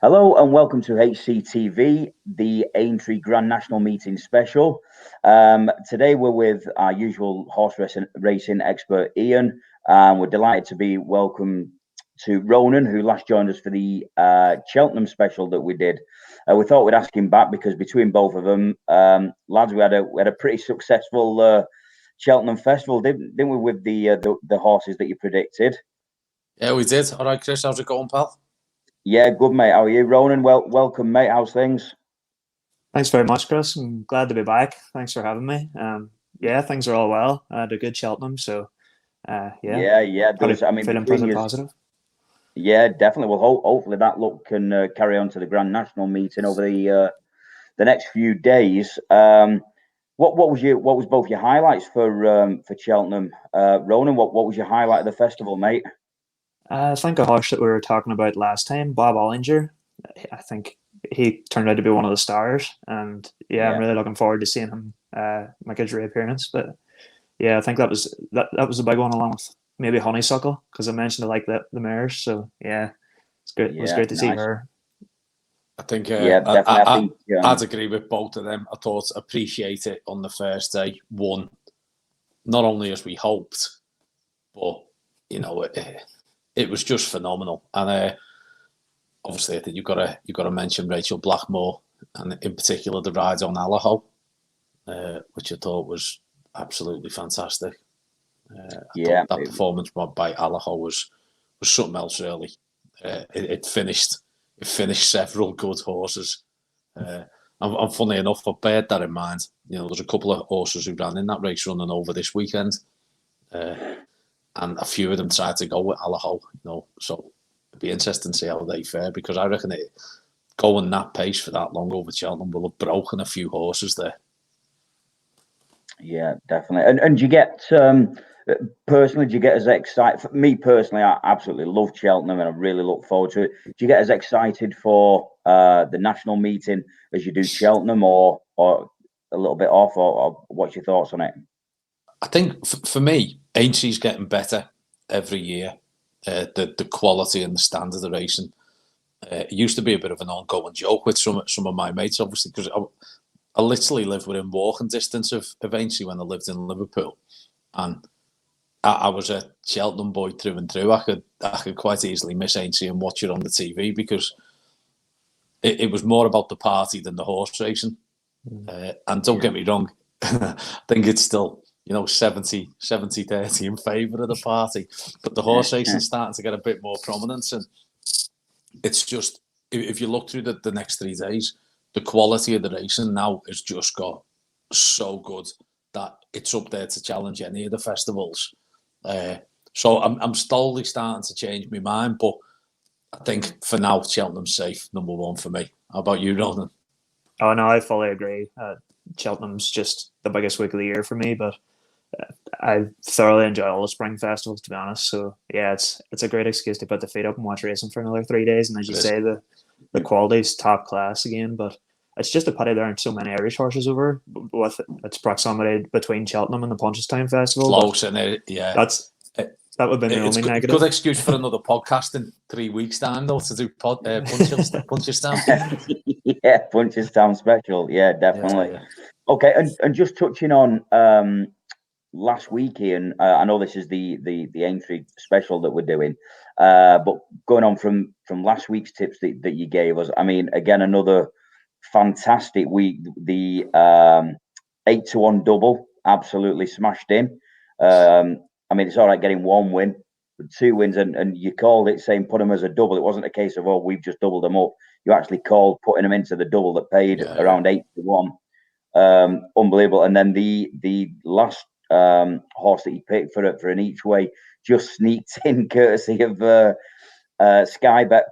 Hello and welcome to HCTV, the Aintree Grand National Meeting special. Today we're with our usual horse racing expert Ian, and we're delighted to be welcome to Ronan, who last joined us for the Cheltenham special that we did. We thought we'd ask him back because between both of them, lads, we had a pretty successful Cheltenham festival, didn't we, with the horses that you predicted? Yeah, we did. All right, Chris, how's it going, pal? Yeah, good, mate. How are you, Ronan? Welcome, mate. How's things? Thanks very much, Chris. I'm glad to be back. Thanks for having me. Yeah, things are all well. I had a good Cheltenham, so yeah. Feeling pretty positive. Yeah, definitely. Well, hopefully that look can carry on to the Grand National meeting over the next few days. What was both your highlights for Cheltenham, Ronan? What was your highlight of the festival, mate? I think a horse that we were talking about last time, Bob Ollinger. I think he turned out to be one of the stars, and I'm really looking forward to seeing him make his reappearance. But yeah, I think that was a big one, along with maybe Honeysuckle, because I mentioned I like the mares. So yeah, it's good. It was great to see her. I think definitely. I'd agree with both of them. I thought Appreciate It on the first day won, not only as we hoped, but it was just phenomenal. And obviously, I think you've got to mention Rachel Blackmore, and in particular the ride on Allaho, which I thought was absolutely fantastic. That performance by Allaho was something else, really. It finished several good horses. And funny enough, I bear that in mind. There's a couple of horses who ran in that race running over this weekend. And a few of them tried to go with Allaho, so it'd be interesting to see how they fare, because I reckon going that pace for that long over Cheltenham will have broken a few horses there. Yeah, definitely. And do you get personally? Do you get as excited? For me personally, I absolutely love Cheltenham, and I really look forward to it. Do you get as excited for the national meeting as you do Cheltenham, or a little bit off? Or what's your thoughts on it? I think for me, Aintree's getting better every year. The quality and the standard of racing. It used to be a bit of an ongoing joke with some of my mates, obviously, because I literally lived within walking distance of Aintree when I lived in Liverpool, and I was a Cheltenham boy through and through. I could quite easily miss Aintree and watch it on the TV, because it was more about the party than the horse racing. And don't get me wrong, I think it's still 70-30 in favour of the party, but the horse racing is starting to get a bit more prominence, and it's just, if you look through the next 3 days, the quality of the racing now has just got so good that it's up there to challenge any of the festivals. So I'm slowly starting to change my mind, but I think for now Cheltenham's safe, number one for me. How about you, Ronan? Oh no, I fully agree. Cheltenham's just the biggest week of the year for me, but I thoroughly enjoy all the spring festivals, to be honest. So yeah, it's a great excuse to put the feet up and watch racing for another 3 days. And as you say, the quality's top class again. But it's just a pity there aren't so many Irish horses over with its proximity between Cheltenham and the Punchestown Festival. Close, and that would be the only negative. Good excuse for another podcast in 3 weeks' time, though, to do Punchestown. Yeah, Punchestown special. Yeah, definitely. Yeah. Okay, and just touching on last week, Ian, I know this is the Aintree special that we're doing, but going on from last week's tips that you gave us, I mean, again, another fantastic week. The 8-1 double absolutely smashed in. I mean, it's all right getting one win, but 2 wins, and you called it saying put them as a double. It wasn't a case of, we've just doubled them up. You actually called putting them into the double that paid around 8-1. Unbelievable. And then the last horse that you picked for an each way just sneaked in courtesy of Sky Bet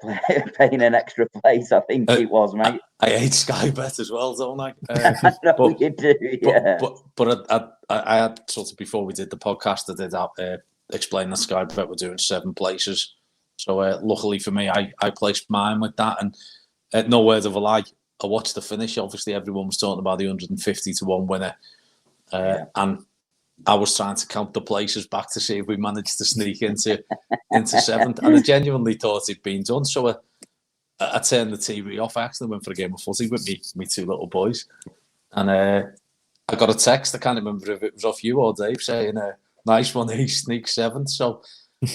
paying an extra place, I think it was, mate. I hate Sky Bet as well, don't I? I know you do, yeah. But I had sort of, before we did the podcast, I did explain that Sky Bet were doing 7 places. So luckily for me, I placed mine with that, and no word of a lie, I watched the finish. Obviously, everyone was talking about the 150-1 winner, and I was trying to count the places back to see if we managed to sneak into 7th, and I genuinely thought it'd been done. So I turned the TV off. I actually went for a game of footy with me two little boys, and I got a text. I can't remember if it was off you or Dave saying, "Nice one, he sneaks 7th." So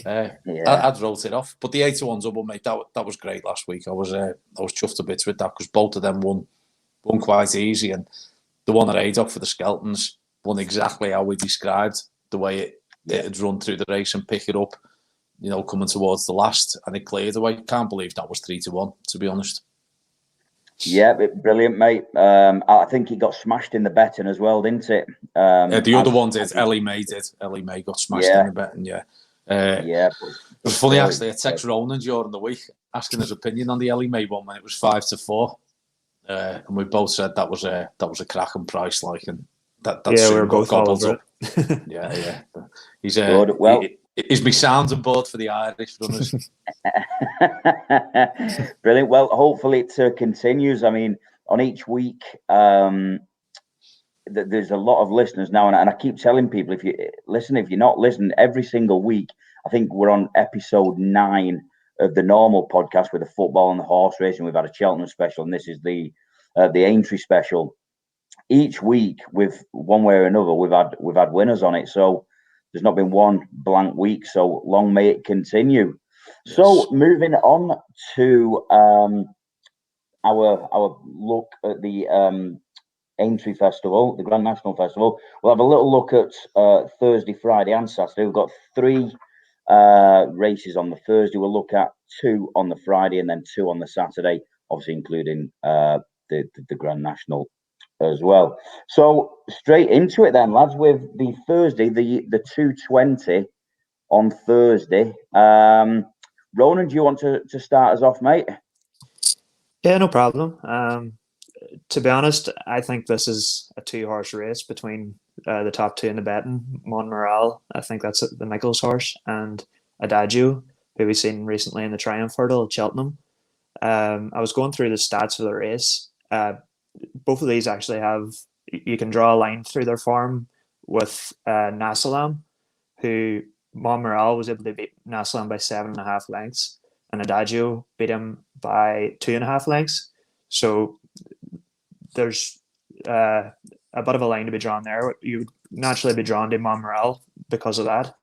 I'd wrote it off. But the 8-1 double, mate, that was great last week. I was chuffed to bits with that because both of them won quite easy, and the one at Haydock for the Skeltons won exactly how we described the way it had run through the race and pick it up. Coming towards the last, and it cleared away. Can't believe that was 3-1, to be honest. Yeah, brilliant, mate. I think it got smashed in the betting as well, didn't it? The other one did. Ellie May did. Ellie May got smashed in the betting, yeah. It was funny, actually. I texted Ronan during the week asking his opinion on the Ellie May one when it was 5-4. And we both said that was a cracking price, and that we were both all over it. yeah. He's is my sounding board for the Irish runners. Brilliant. Well, hopefully it continues. I mean, on each week, there's a lot of listeners now, and I keep telling people, if you're not listening every single week, I think we're on episode 9 of the normal podcast with the football and the horse racing. We've had a Cheltenham special, and this is the Aintree special. Each week, with one way or another, we've had winners on it. So there's not been one blank week. So long may it continue. Yes. So moving on to our look at the Aintree Festival, the Grand National Festival. We'll have a little look at Thursday, Friday, and Saturday. We've got 3 races on the Thursday. We'll look at 2 on the Friday and then 2 on the Saturday, obviously including the Grand National as well. So straight into it then, lads, with the Thursday, the 2:20 on Thursday. Ronan, do you want to start us off, mate? Yeah, no problem. To be honest, I think this is a 2-horse race between the top 2 in the betting. Monmiral, I think that's the Nichols horse, and Adagio, who we've seen recently in the Triumph Hurdle at Cheltenham. I was going through the stats for the race. Both of these actually you can draw a line through their form with Nasalam, who Monmiral was able to beat Nasalam by 7.5 lengths, and Adagio beat him by 2.5 lengths. So there's a bit of a line to be drawn there. You would naturally be drawn to Monmiral because of that.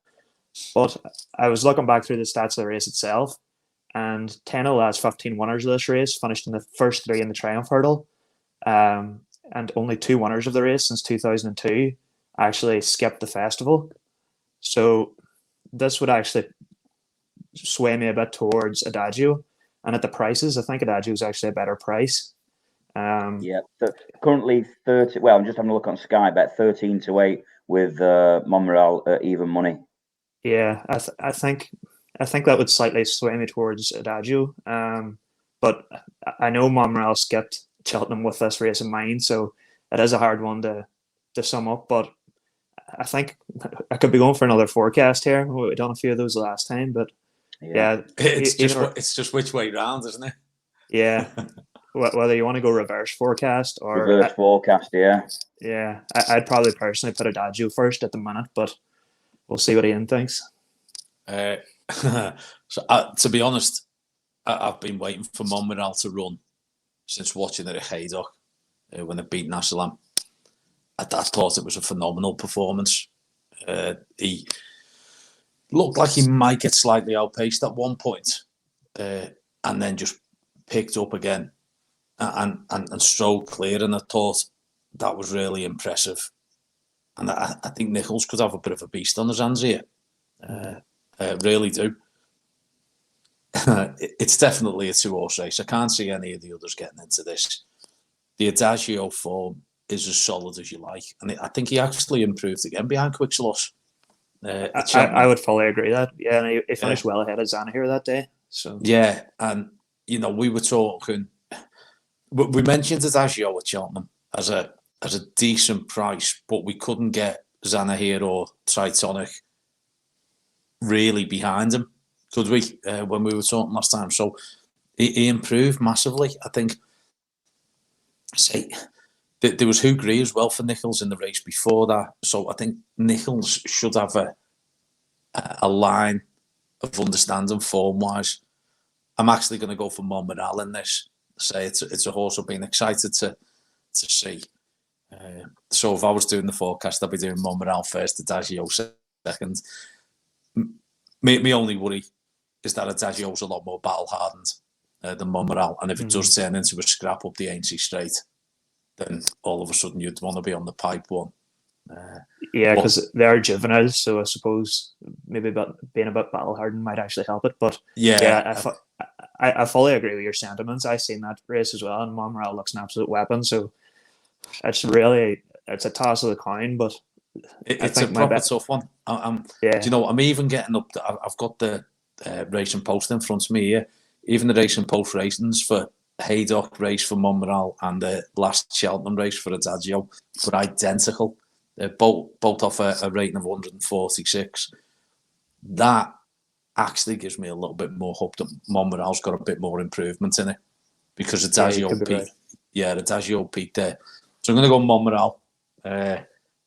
But I was looking back through the stats of the race itself, and 10 of the last 15 winners of this race finished in the first 3 in the Triumph Hurdle. And only 2 winners of the race since 2002 actually skipped the festival. So this would actually sway me a bit towards Adagio. And at the prices, I think Adagio is actually a better price. So currently 30. Well, I'm just having a look on Sky Bet, 13-8 with Monmiral at even money. Yeah, I think that would slightly sway me towards Adagio. But I know Monmiral skipped Cheltenham with this race in mind, so it is a hard one to sum up. But I think I could be going for another forecast here. We've done a few of those last time, but yeah, it's just which way round, isn't it? Yeah. Whether you want to go reverse forecast or reverse forecast, yeah, I'd probably personally put Adagio first at the minute, but we'll see what Ian thinks. So to be honest, I've been waiting for Monmiral to run since watching it at Haydock when it beat Nasalam. I thought it was a phenomenal performance. He looked like he might get slightly outpaced at one point, and then just picked up again and strode clear. And I thought that was really impressive. And I think Nichols could have a bit of a beast on his hands here. Really do. It's definitely a 2-horse race. I can't see any of the others getting into this. The Adagio form is as solid as you like, and I think he actually improved again behind Quicksilus. I would fully agree that. Yeah, and he finished well ahead of Zanahiyr that day. So yeah, and we were talking. We mentioned Adagio at Cheltenham as a decent price, but we couldn't get Zanahiyr or Tritonic really behind him, could we? When we were talking last time, so he improved massively. I think. There was Hugri as well for Nichols in the race before that, so I think Nichols should have a line of understanding form wise I'm actually going to go for Monmiral in this. Say it's a horse I've been excited to see. So if I was doing the forecast, I'd be doing Monmiral first, Adagio second. My only worry is that Adagio's a lot more battle hardened than Monmiral, and if it does turn into a scrap up the Aintree Straight, then all of a sudden you'd want to be on the pipe one. Yeah, because they are juveniles, so I suppose maybe being a bit battle hardened might actually help it. But I fully agree with your sentiments. I've seen that race as well, and Monmiral looks an absolute weapon. So it's a toss of the coin, but it's a proper tough one. Do you know? I'm even getting up. I've got the Racing Post in front of me here. Even the Racing Post ratings for Haydock race for Monmiral and the last Cheltenham race for Adagio were identical. Both off a rating of 146. That actually gives me a little bit more hope that Monmiral's got a bit more improvement in it, because Adagio peaked. Adagio peaked there. So I'm going to go Monmiral.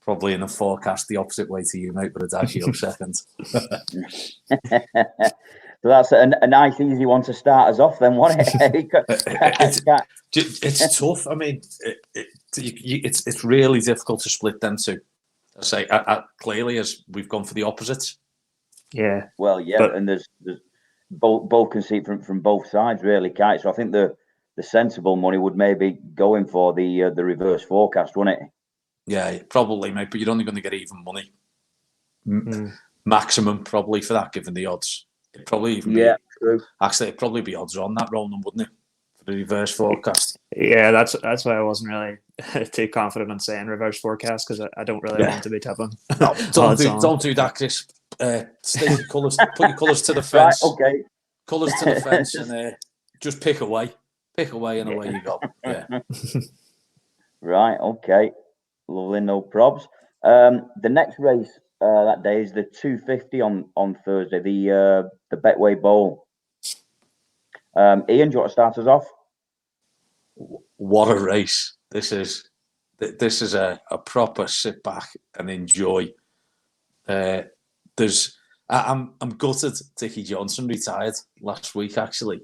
Probably in a forecast the opposite way to you, mate, with Adagio second. So that's a nice, easy one to start us off then, wasn't it? It's tough. I mean, it's really difficult to split them two. I say clearly, as we've gone for the opposites. Yeah. Well, yeah, and there's both can see from both sides, really, Kite. So I think the sensible money would maybe go in for the reverse forecast, wouldn't it? Yeah, probably, mate. But you're only going to get even money, maximum probably for that, given the odds. It'd probably even true. Actually, it'd probably be odds on that, Ronan, wouldn't it? For the reverse forecast. Yeah, that's why I wasn't really too confident in saying reverse forecast, because I don't really want to be tipping. No, don't do that, Chris. Stay your colours. Put your colours to the fence. Right, okay. Colours to the fence, and just pick away, and away you go. Yeah. Right. Okay. Lovely. No probs. The next race that day is the 250 on Thursday. The Betway Bowl. Ian, do you want to start us off? What a race! This is a proper sit back and enjoy. I'm gutted Dickie Johnson retired last week, actually,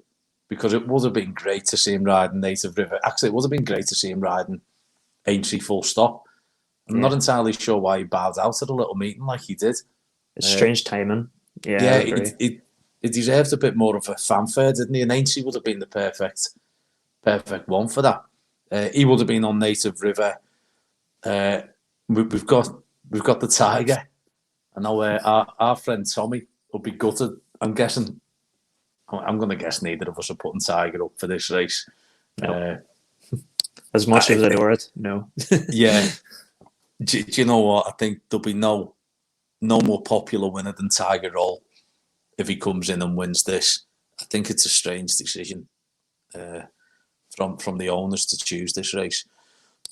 because it would have been great to see him riding Native River. Actually, it would have been great to see him riding Aintree full stop. I'm not entirely sure why he bowed out at a little meeting like he did. It's strange timing. Yeah, it deserved a bit more of a fanfare, didn't he? And Aintree would have been the perfect one for that. He would have been on Native River. We've got the Tiger. I know our friend Tommy will be gutted. I'm guessing. I'm going to guess neither of us are putting Tiger up for this race. No. As much as I adore it, no. Yeah. Do you know what? I think there'll be no more popular winner than Tiger Roll if he comes in and wins this. I think it's a strange decision from the owners to choose this race.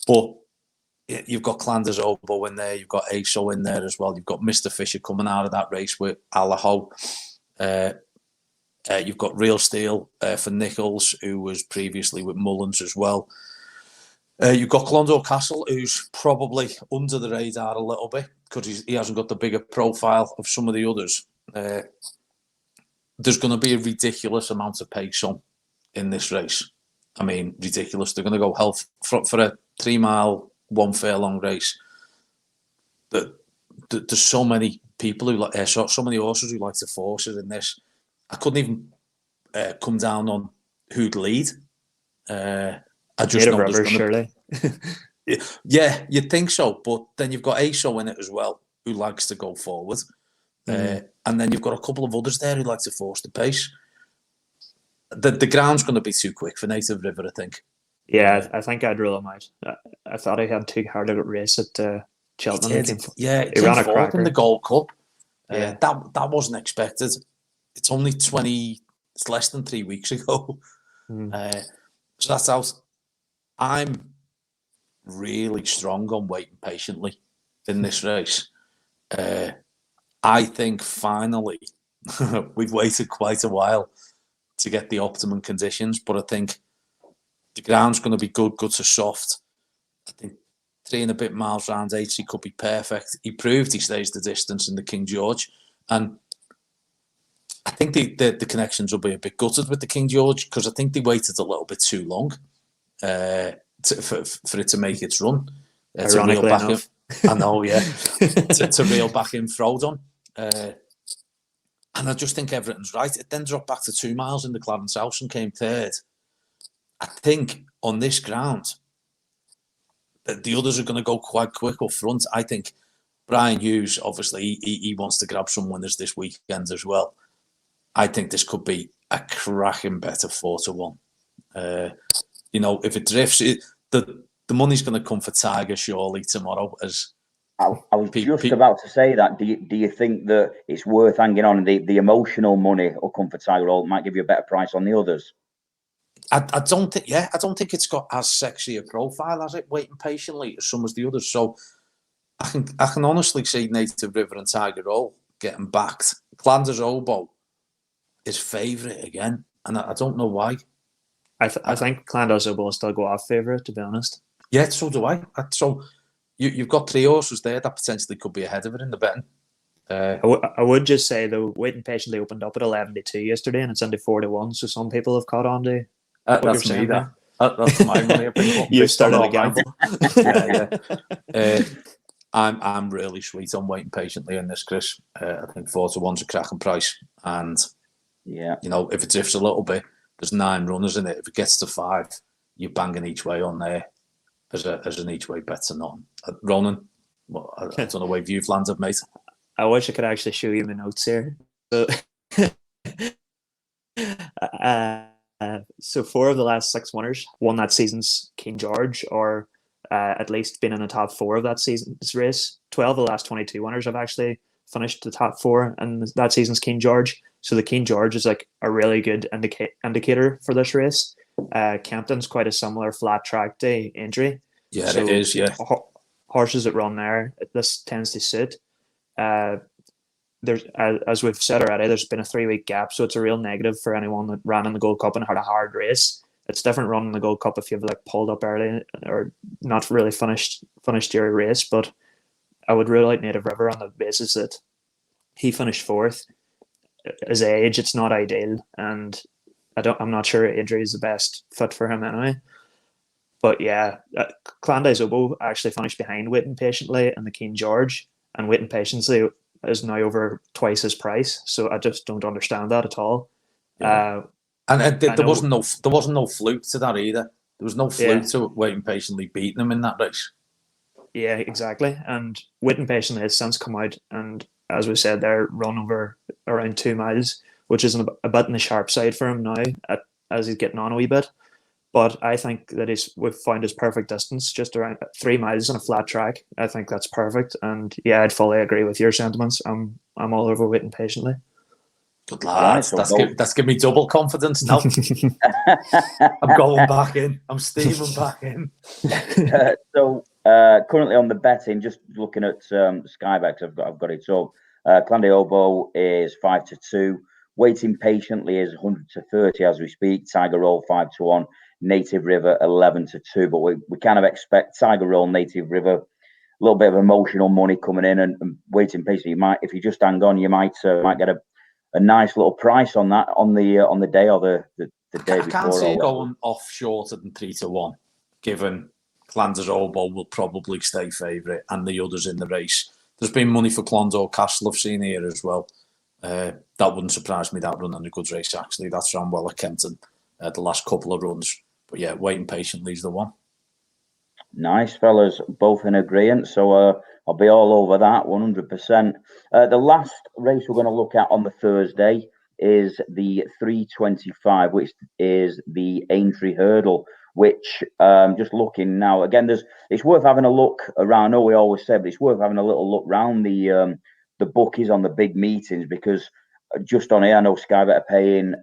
But you've got Clanders Obo in there, you've got ASO in there as well, you've got Mr. Fisher coming out of that race with Allaho. You've got Real Steel for Nichols, who was previously with Mullins as well. You've got Clondor Castle, who's probably under the radar a little bit because he hasn't got the bigger profile of some of the others. There's going to be a ridiculous amount of pace on in this race. I mean, ridiculous. They're going to go hell for a 3 mile, 1 furlong race. There's so many people who like so many horses who like to force it in this. I couldn't even come down on who'd lead. I just know Rivers, surely. Yeah, you'd think so, but then you've got ASO in it as well, who likes to go forward. And then you've got a couple of others there who like to force the pace. The ground's going to be too quick for Native River, I think. Yeah, I think I'd rule him out. I thought he had too hard a race at Cheltenham. He ran a cracker in the Gold Cup. Yeah. That wasn't expected. It's only it's less than 3 weeks ago. So that's out. I'm really strong on waiting patiently in this race. I think finally we've waited quite a while to get the optimum conditions, but I think the ground's going to be good to soft. I think 3 and a bit miles round 80 could be perfect. He proved he stays the distance in the King George, and I think the connections will be a bit gutted with the King George because I think they waited a little bit too long for it to make its run. To reel back enough. I know, yeah. to reel back in Frodon. And I just think everything's right. It then dropped back to 2 miles in the Clarence House and came third. I think on this ground, the others are going to go quite quick up front. I think Brian Hughes, obviously, he wants to grab some winners this weekend as well. I think this could be a cracking bet of 4-1. If it drifts, the money's going to come for Tiger surely tomorrow. As I was just about to say that. Do you think that it's worth hanging on? The emotional money will come for Tiger Roll. Might give you a better price on the others. I don't think it's got as sexy a profile as it, waiting patiently as some as the others. So I can honestly see Native River and Tiger Roll getting backed. Clanders Oboe is favourite again, and I don't know why. I think Clanders Oboe will still go off favourite, to be honest. Yeah, so do I. So you've got 3 horses there that potentially could be ahead of it in the betting. I would just say though, Waiting Patiently opened up at 11-2 yesterday, and it's into 4-1. So some people have caught on to. That's me. That's my money. You've started a gamble. Yeah. I'm really sweet on Waiting Patiently in this, Chris. I think 4-1's a cracking price, and if it drifts a little bit, there's 9 runners in it. If it gets to 5, you're banging each way on there as an each way bet to none. Ronan, I don't know where you've landed, mate. I wish I could actually show you my notes here. So 4 of the last 6 winners won that season's King George, or at least been in the top 4 of that season's race. 12 of the last 22 winners have actually finished the top 4 in that season's King George. So the King George is like a really good indicator for this race. Campton's quite a similar flat track day injury. Yeah, so it is. Yeah, horses that run there, this tends to suit. There's, as we've said already, there's been a 3-week gap, so it's a real negative for anyone that ran in the Gold Cup and had a hard race. It's different running the Gold Cup if you've pulled up early or not really finished your race. But I would rule out Native River on the basis that he finished 4th. His age, it's not ideal, and I'm not sure injury is the best fit for him anyway. But yeah, Clandais Oboe actually finished behind Waiting Patiently and the King George, and Waiting Patiently is now over twice his price. So I just don't understand that at all. Yeah. There wasn't no fluke to that either. There was no fluke to Waiting Patiently beating him in that race. Yeah, exactly. And Waiting Patiently has since come out, and as we said, they're run over around 2 miles, which is a bit on the sharp side for him now as he's getting on a wee bit. But I think that we've found his perfect distance, just around 3 miles on a flat track. I think that's perfect. And yeah, I'd fully agree with your sentiments. I'm all over Waiting Patiently. Good lads. That's given me double confidence now. I'm going back in. I'm steaming back in. So currently on the betting, just looking at Skybacks, I've got it. So Clandais Oboe is 5-2. Waiting Patiently is 100-30 as we speak. Tiger Roll 5-1. Native River 11-2. But we kind of expect Tiger Roll, Native River, a little bit of emotional money coming in, and Waiting Patiently. You might, if you just hang on, you might get a nice little price on that on the day or the day before. I can't see it going off shorter than 3-1, given Clanders Oboe will probably stay favourite and the others in the race. There's been money for Clondor Castle I've seen here as well. That wouldn't surprise me, that running a good race actually. That's ran well at Kenton the last couple of runs. But yeah, Waiting Patiently is the one. Nice, fellas, both in agreement. So I'll be all over that 100%. The last race we're going to look at on the Thursday is the 325, which is the Aintree Hurdle, which just looking now, again, it's worth having a look around. I know we always say, but it's worth having a little look round the bookies on the big meetings, because just on here, I know Sky Bet are paying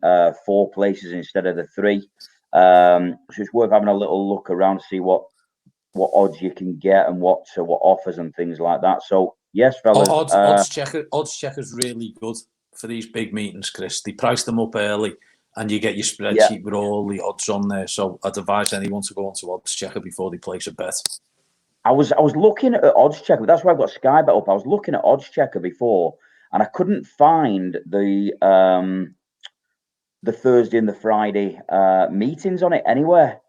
4 places instead of the 3. So it's worth having a little look around to see what odds you can get and what offers and things like that. So yes, fellas, odds checker's really good for these big meetings, Chris. They price them up early, and you get your spreadsheet with all the odds on there. So I'd advise anyone to go onto Odds Checker before they place a bet. I was looking at Odds Checker. That's why I've got Sky Bet up. I was looking at Odds Checker before, and I couldn't find the Thursday and the Friday meetings on it anywhere,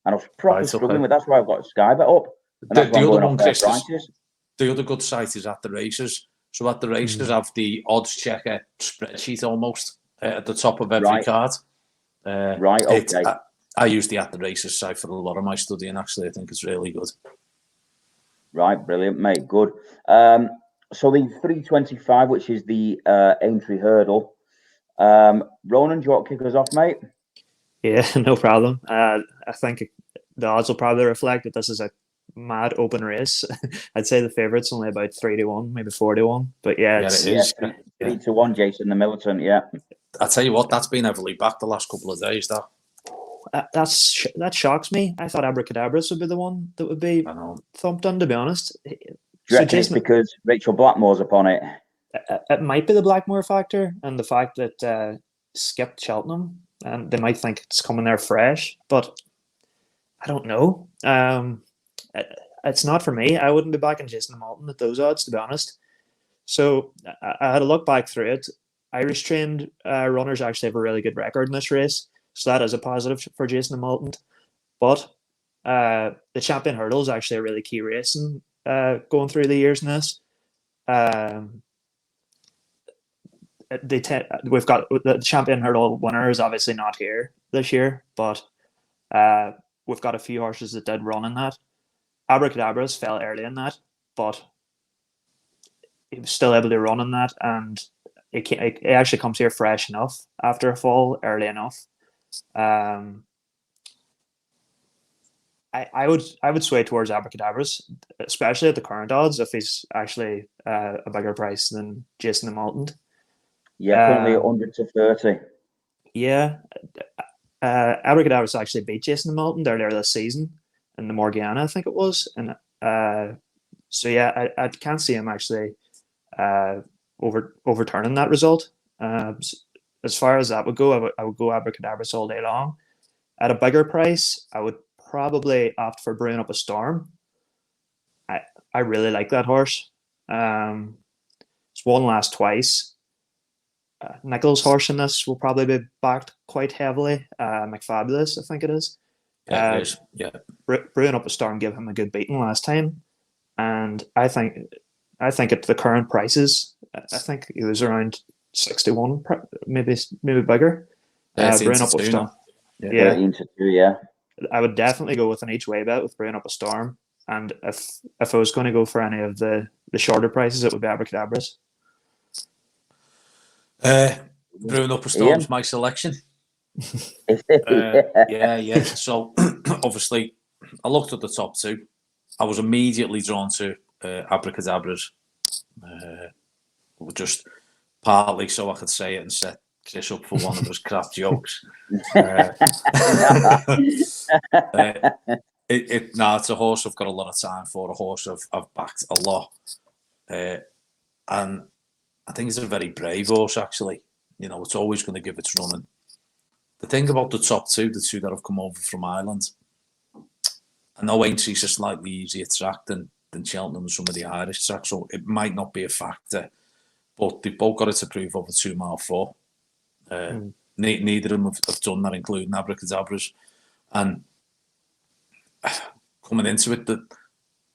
and I was properly struggling with. That's why I've got Sky Bet up, and that's why I'm going off their prices. The other good site is At the Races. So At the Races have the odds checker spreadsheet almost at the top of every card. Right. Okay. I use the At the Races site for a lot of my studying. Actually, I think it's really good. Right, brilliant, mate. Good. So the 325, which is the Aintree hurdle. Ronan, do you want to kick us off, mate? Yeah, no problem. I think the odds will probably reflect that this is a mad open race. I'd say the favourite's only about 3-1, maybe 4-1. But yeah, it is 3-1. Jason the Militant. Yeah. I tell you what, that's been heavily backed the last couple of days. That shocks me. I thought Abracadabras would be the one that would be thumped on, to be honest. Do you reckon it's because Rachel Blackmore's upon it? It might be the Blackmore factor and the fact that skipped Cheltenham, and they might think it's coming there fresh, but I don't know. It's not for me. I wouldn't be backing Jason Malton at those odds, to be honest. So I had a look back through it. Irish trained runners actually have a really good record in this race, so that is a positive for Jason Malton. But the Champion Hurdle is actually a really key race in going through the years in this. We've got the Champion Hurdle winner is obviously not here this year, but we've got a few horses that did run in that. Abracadabras fell early in that, but he was still able to run in that, and it actually comes here fresh enough after a fall early enough. I would sway towards Abracadabras, especially at the current odds, if he's actually a bigger price than Jason the Malton. Yeah, currently 100 to 30. Yeah, Abracadabras actually beat Jason the Malton earlier this season in the Morgiana, I think it was, and so yeah, I can't see him actually overturning that result. As far as that would go, I would go Abracadabras all day long. At a bigger price, I would probably opt for Brewing Up a Storm. I really like that horse. It's won last twice. Nichols' horse in this will probably be backed quite heavily. McFabulous, I think it is. Yeah. Brewing Up a Storm gave him a good beating last time, and I think at the current prices, I think he was around 61, maybe bigger. Brewing Up a Storm. Yeah. 13-2, yeah. I would definitely go with an each way bet with Brewing Up a Storm, and if I was going to go for any of the shorter prices, it would be Abracadabras. Brewing Up a Storm's my selection. Yeah. So obviously, I looked at the top two. I was immediately drawn to Abracadabras, just partly so I could say it and set Chris up for one of his crap jokes. It's a horse I've got a lot of time for. A horse I've backed a lot, and I think it's a very brave horse. Actually, it's always going to give its running. The thing about the top two, the two that have come over from Ireland, I know Aintree's a slightly easier track than Cheltenham and some of the Irish tracks, so it might not be a factor. But they've both got it to prove over 2 mile 4. Neither of them have done that, including Abracadabras. And coming into it, the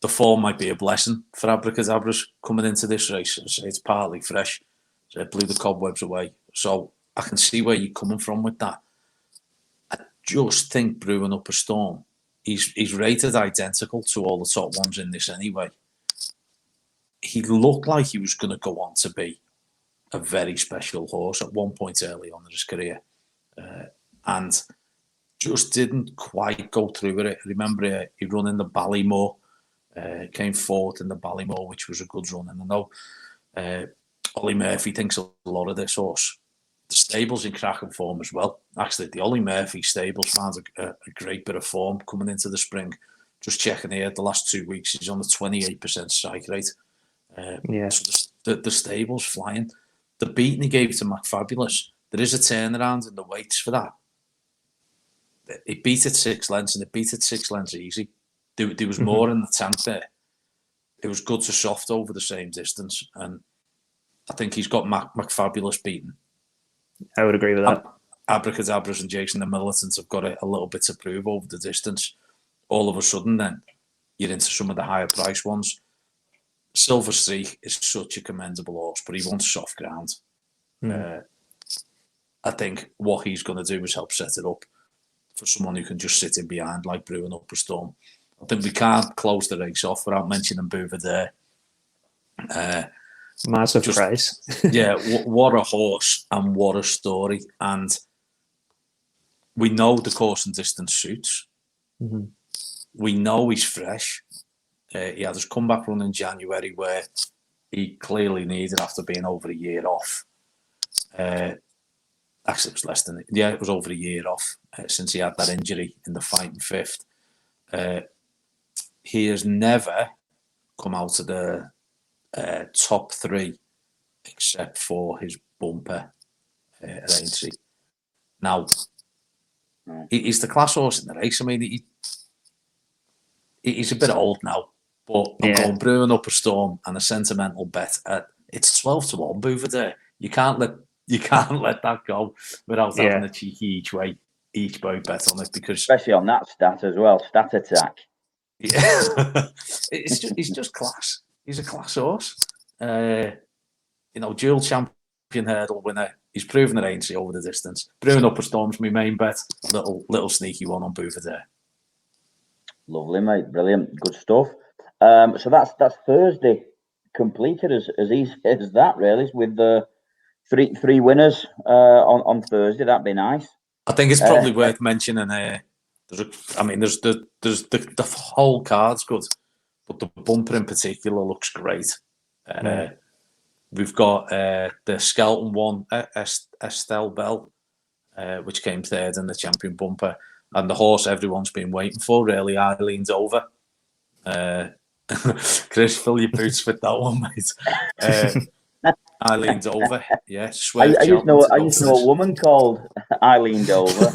form might be a blessing for Abracadabras coming into this race. It's partly fresh. So it blew the cobwebs away. So I can see where you're coming from with that. I just think Brewing Up a Storm, he's rated identical to all the top ones in this anyway. He looked like he was going to go on to be a very special horse at one point early on in his career, and just didn't quite go through with it. I remember he run in the Ballymore, came fourth in the Ballymore, which was a good run. And I know Ollie Murphy thinks a lot of this horse. The stable's in cracking form as well. Actually, the Ollie Murphy stables found a great bit of form coming into the spring. Just checking here, the last 2 weeks, he's on a 28% strike rate. So the stable's flying. The beating he gave to McFabulous, there is a turnaround in the weights for that. It beat at 6 lengths, and it beat at 6 lengths easy. There was more in the tank there. It was good to soft over the same distance, and I think he's got McFabulous beaten. I would agree with that. Abracadabras and Jason the Militants have got a little bit to prove over the distance. All of a sudden, then you're into some of the higher price ones. Silver Streak is such a commendable horse, but he wants soft ground. I think what he's going to do is help set it up for someone who can just sit in behind, like Brewing Up a Storm. I think we can't close the race off without mentioning Bouvier. Massive price. Yeah, what a horse and what a story. And we know the course and distance suits. Mm-hmm. We know he's fresh. He had his comeback run in January where he clearly needed after being over a year off. Actually, it was less than it was over a year off since he had that injury in the fighting fifth. He has never come out of the top three except for his bumper at Aintree. Now, he's the class horse in the race. I mean, he's a bit old now, but I'm going Brewing Up a Storm and a sentimental bet at it's 12-1 Bouvier. You can't let that go without having a cheeky each way bet on it, because especially on that stat as well, Stat Attack. Yeah, he's just class. He's a class horse. Dual champion hurdle winner. He's proven it ain't over the distance. Brewing Up a Storm's my main bet. Little sneaky one on Bouvier. Lovely, mate. Brilliant. Good stuff. So that's Thursday completed as easy as that, really, with the three winners on Thursday. That'd be nice. I think it's probably worth mentioning. There's the whole card's good, but the bumper in particular looks great. We've got the Skelton one, Estelle Bell, which came third in the champion bumper, and the horse everyone's been waiting for, really, Eileen Dover. Chris, fill your boots with that one, mate. Eileen Dover, yeah. I used to know a woman called Eileen Dover.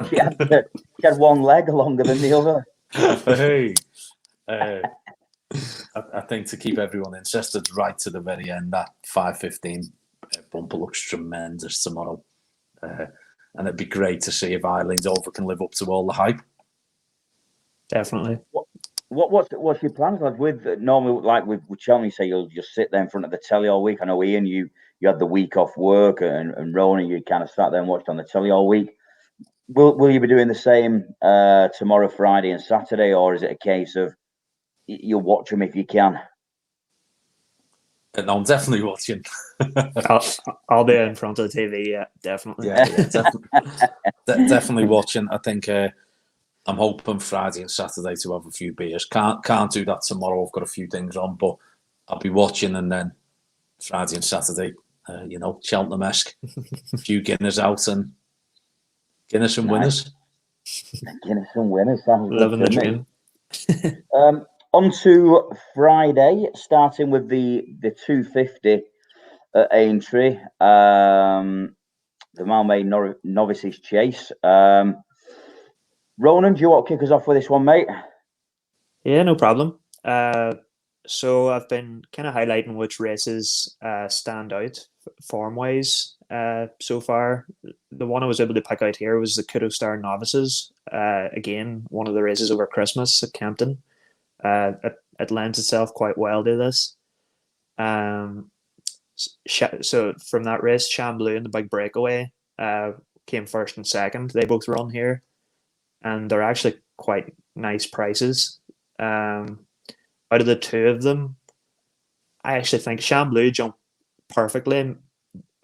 she had one leg longer than the other. Hey, I think to keep everyone interested right to the very end, that 5:15 bumper looks tremendous tomorrow, and it'd be great to see if Eileen Dover can live up to all the hype. Definitely. What's your plans, lad? With normally, like with Cheltenham, say you'll just sit there in front of the telly all week. I know, Ian, you had the week off work, and Ronan, you kind of sat there and watched on the telly all week. Will you be doing the same tomorrow, Friday, and Saturday, or is it a case of you'll watch them if you can? No, I'm definitely watching. I'll be in front of the TV. Yeah, definitely. Yeah, definitely watching. I think. I'm hoping Friday and Saturday to have a few beers. Can't do that tomorrow. I've got a few things on, but I'll be watching, and then Friday and Saturday, Cheltenham-esque, a few Guinness out and Guinness and winners. Guinness and winners. Living the dream. On to Friday, starting with the 250 at Aintree, the Malmay Novices Chase. Ronan, do you want to kick us off with this one, mate? Yeah, no problem. So I've been kind of highlighting which races stand out form-wise so far. The one I was able to pick out here was the Kudo Star Novices. Again, one of the races over Christmas at Kempton. It lends itself quite well to this. So from that race, Chamblou and the Big Breakaway came first and second. They both run here, and they're actually quite nice prices. Out of the two of them, I actually think Chamblou jumped perfectly and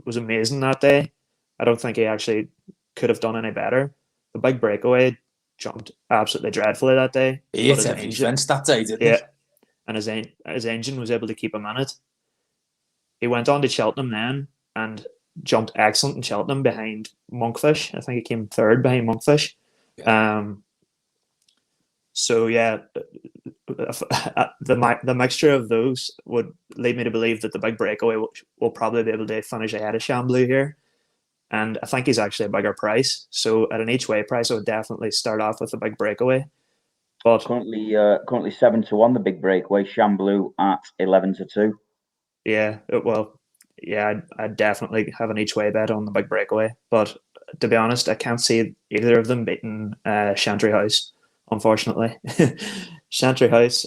was amazing that day. I don't think he actually could have done any better. The Big Breakaway jumped absolutely dreadfully that day. He hit every fence that day, didn't he? Yeah, and his engine was able to keep him in it. He went on to Cheltenham then and jumped excellent in Cheltenham behind Monkfish. I think he came third behind Monkfish. Yeah. So yeah, the mixture of those would lead me to believe that the Big Breakaway will probably be able to finish ahead of Chamblou here. And I think he's actually a bigger price. So at an each way price, I would definitely start off with the Big Breakaway. But currently 7-1, the Big Breakaway. Chamblou at 11-2. Yeah, well, yeah, I'd definitely have an each way bet on the Big Breakaway. But to be honest, I can't see either of them beating Chantry House, unfortunately. Chantry House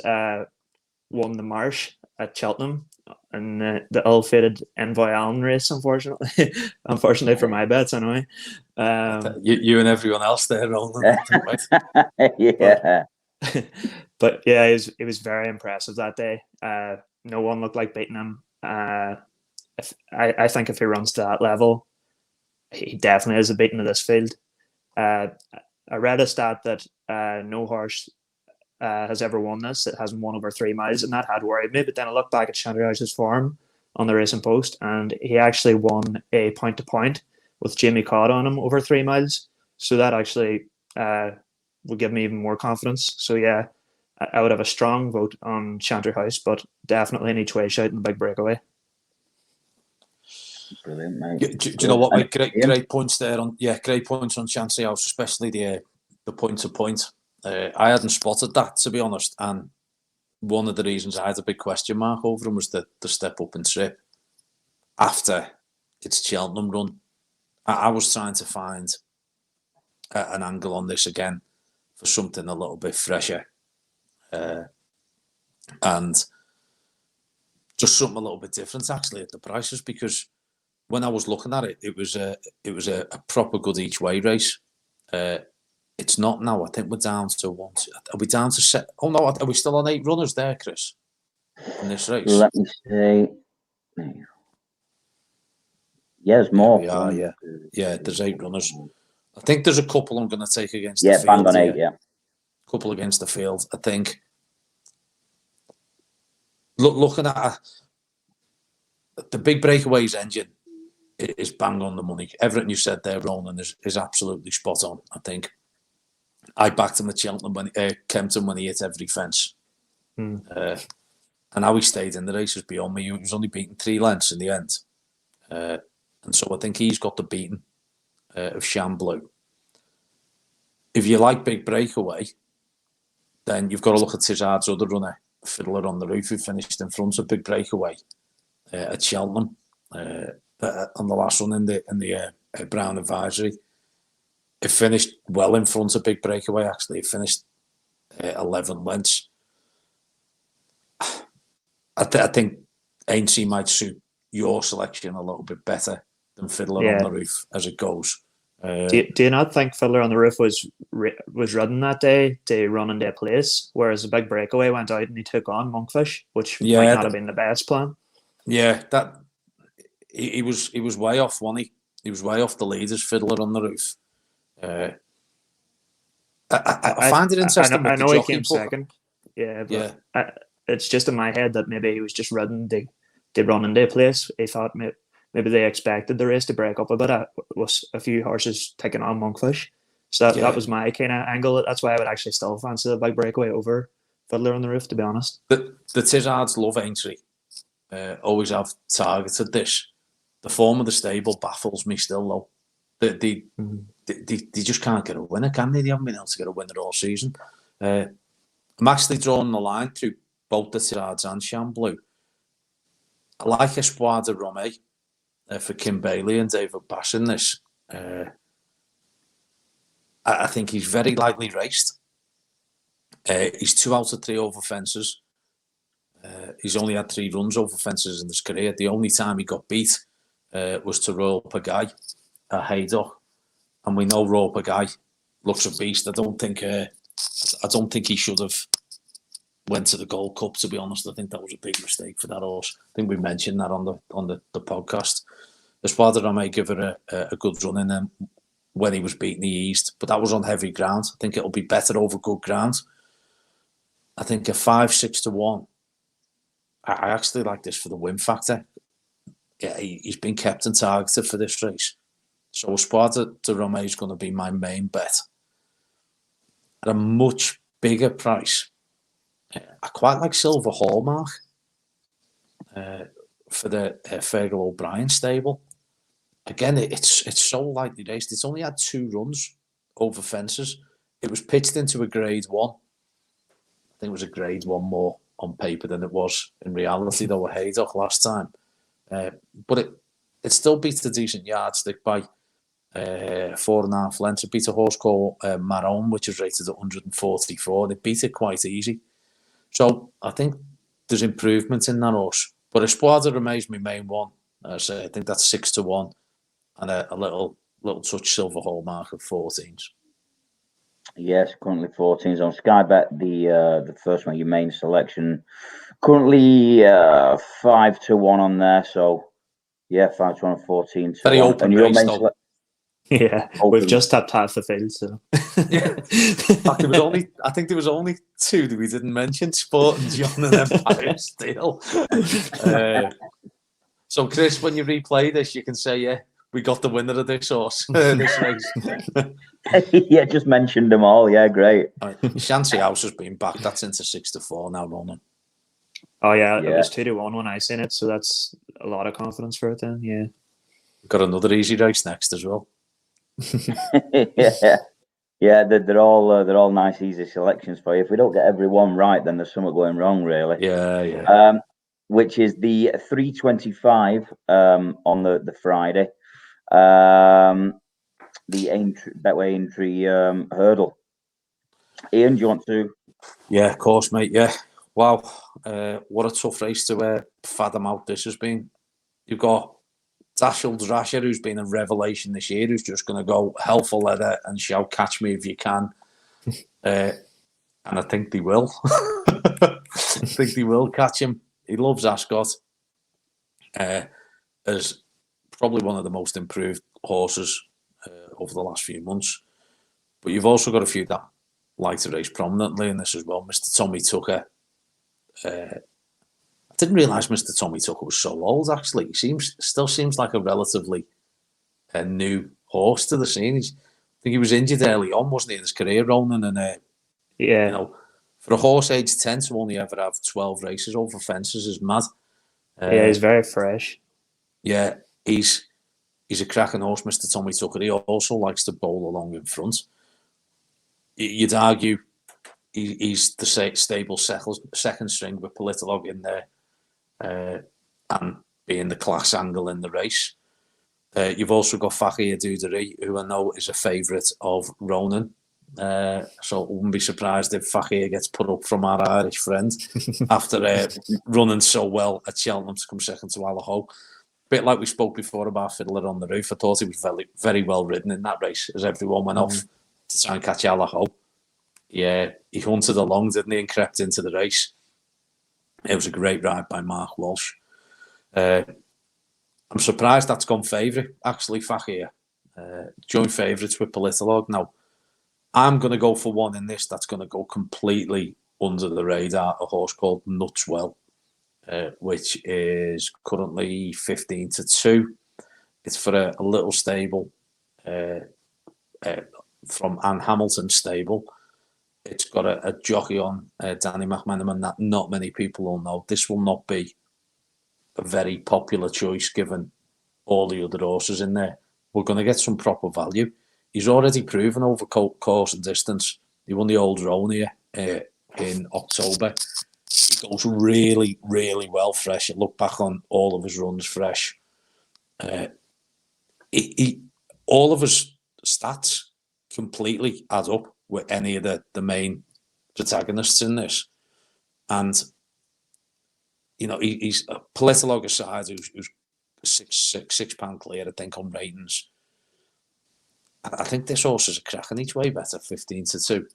won the Marsh at Cheltenham and the ill-fated Envoy Allen race, unfortunately. Unfortunately for my bets, anyway. You and everyone else there, Roland. Yeah. But yeah, it was very impressive that day. No one looked like beating him. I think if he runs to that level, he definitely is a beating of this field. I read a stat that no horse has ever won this. It hasn't won over 3 miles, and that had worried me. But then I looked back at Chantry House's form on the Racing Post, and he actually won a point to point with Jamie Codd on him over 3 miles. So that actually will give me even more confidence. So yeah, I would have a strong vote on Chantry House, but definitely an each way shout in the Big Breakaway. Brilliant, mate. Do you know what, mate? Great points there great points on Chantry House, especially the point to point. I hadn't spotted that, to be honest, and one of the reasons I had a big question mark over him was the step up and trip after its Cheltenham run. I was trying to find an angle on this again for something a little bit fresher, and just something a little bit different actually at the prices, because when I was looking at it, it was a proper good each way race. It's not now. I think we're down to one. Are we down to set? Oh no, are we still on 8 runners there, Chris? In this race? Let me see. Yeah, there's more. Yeah, there's 8 runners. I think there's a couple I'm going to take against the field. Yeah, bang on 8, yeah. Couple against the field. I think. Looking at the Big Breakaways engine is bang on the money. Everything you said there, Ronan, is absolutely spot on. I think I backed him at Cheltenham Kempton when he hit every fence. And how he stayed in the race is beyond me. He was only beaten 3 lengths in the end. And so I think he's got the beating of Shamblu. If you like Big Breakaway, then you've got to look at Tizard's other runner, Fiddler on the Roof, who finished in front of Big Breakaway at Cheltenham on the last run in the Brown Advisory. It finished well in front of Big Breakaway, actually. It finished 11 lengths. I think Aintree might suit your selection a little bit better than Fiddler on the Roof as it goes. Do you not think Fiddler on the Roof was ridden that day to run into a place, whereas the Big Breakaway went out and he took on Monkfish, which might not have been the best plan? Yeah, that he was way off, wasn't he? He was way off the leaders, Fiddler on the Roof. I find it interesting. I know he came second. Yeah, but it's just in my head that maybe he was just ridden to run into a place. He thought maybe they expected the race to break up a bit with a few horses taking on Monkfish. So that was my kind of angle. That's why I would actually still fancy the Big Breakaway over Fiddler on the Roof, to be honest. The Tizards love Aintree. Always have targeted this. The form of the stable baffles me still, though. They just can't get a winner, can they? They haven't been able to get a winner all season. I'm actually drawing the line through both the Tizards and Shamblu. I like Espoir de Rome for Kim Bailey and David Bass in this. I think he's very lightly raced. He's 2 out of 3 over fences. He's only had 3 runs over fences in his career. The only time he got beat was to Royal Pagaille at Haydock, and we know Royal Pagaille looks a beast. I don't think he should have went to the Gold Cup, to be honest. I think that was a big mistake for that horse. I think we mentioned that on the podcast. Espoir de Rome gave her a good run in him when he was beaten, he eased, but that was on heavy ground. I think it'll be better over good ground. I think a 5-6 to 1. I actually like this for the win factor. Yeah, he's been kept and targeted for this race. So Espoir de Rome is going to be my main bet. At a much bigger price, I quite like Silver Hallmark for the Fergal O'Brien stable. Again, it's so lightly raced. It's only had 2 runs over fences. It was pitched into a grade 1. I think it was a grade 1 more on paper than it was in reality, though, at Haydock last time. but it still beats the decent yardstick by 4.5 lengths. It beat a horse called Maroon, which is rated at 144. It beat it quite easy. So I think there's improvement in that horse. But Espoir remains my main one. I think that's 6-1 and a little touch silver hallmark of 14s. Yes, currently 14s on Sky Bet. The first one, your main selection, currently 5-1 on there. So yeah, 5-1 and 14. Very open and your race, main though. Yeah, we've just tapped half the field, so Yeah. In fact, I think there was only 2 that we didn't mention: Sport and John and Empire Steel. So, Chris, when you replay this, you can say, "Yeah, we got the winner of this horse, this race." Yeah, just mentioned them all. Yeah, great. Shanty House has been back. That's into 6-4 now, running. Oh yeah, it was 2-1 when I seen it, so that's a lot of confidence for it. Then, yeah. Got another easy race next as well. Yeah, they're all nice, easy selections for you. If we don't get every one right, then there's something going wrong, really. Yeah. Which is the 325 on the Friday. The Betway Aintree hurdle. Ian, do you want to? Yeah, of course, mate. Yeah. Wow. What a tough race to fathom out this has been. You've got Dashel Drasher, who's been a revelation this year, who's just going to go hell for leather and shout, "Catch me if you can." And I think they will. I think they will catch him. He loves Ascot. As probably one of the most improved horses over the last few months. But you've also got a few that like to race prominently in this as well. Mr. Tommy Tucker. I didn't realise Mr. Tommy Tucker was so old, actually. He still seems like a relatively new horse to the scene. I think he was injured early on, wasn't he, in his career, Ronan? And, yeah. You know, for a horse aged 10 to only ever have 12 races over fences is mad. Yeah, he's very fresh. Yeah, he's a cracking horse, Mr. Tommy Tucker. He also likes to bowl along in front. You'd argue he's the stable second string with Politolog in there. And being the class angle in the race. You've also got Fakir Dudery, who I know is a favourite of Ronan. So I wouldn't be surprised if Fakir gets put up from our Irish friend after running so well at Cheltenham to come second to Allaho. Bit like we spoke before about Fiddler on the Roof. I thought he was very, very well ridden in that race as everyone went off to try and catch Allaho. Yeah, he hunted along, didn't he, and crept into the race. It was a great ride by Mark Walsh. I'm surprised that's gone favourite, actually, Fakir. Joint favourites with Politolog. Now, I'm going to go for one in this that's going to go completely under the radar, a horse called Nutswell, which is currently 15-2. It's for a little stable from Anne Hamilton's stable. It's got a jockey on, Danny McMenamin, that not many people will know. This will not be a very popular choice given all the other horses in there. We're going to get some proper value. He's already proven over course and distance. He won the Old Roan here in October. He goes really, really well fresh. You look back on all of his runs fresh. All of his stats completely add up with any of the main protagonists in this. And, you know, he's a Politolog aside who's £6 clear, I think, on ratings. I think this horse is a cracking each way better, 15-2.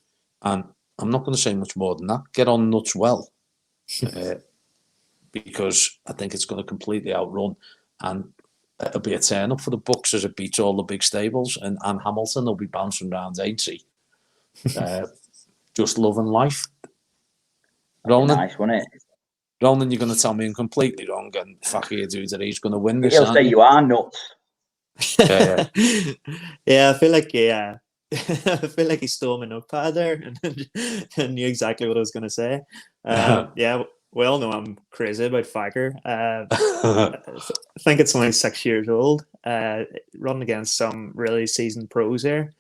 And I'm not going to say much more than that. Get on nuts well. Because I think it's going to completely outrun, and it'll be a turn up for the books as it beats all the big stables, and Anne Hamilton will be bouncing around, ain't she? Just loving life. Ronan, nice, wasn't it? Ronan, you're going to tell me I'm completely wrong, and Fakir Dudery's going to win this. He'll say you are nuts. Yeah. Yeah, I feel like I feel like he stole my notepad there and knew exactly what I was going to say. Yeah, we all know I'm crazy about Fakir. I think it's only 6 years old. Running against some really seasoned pros here.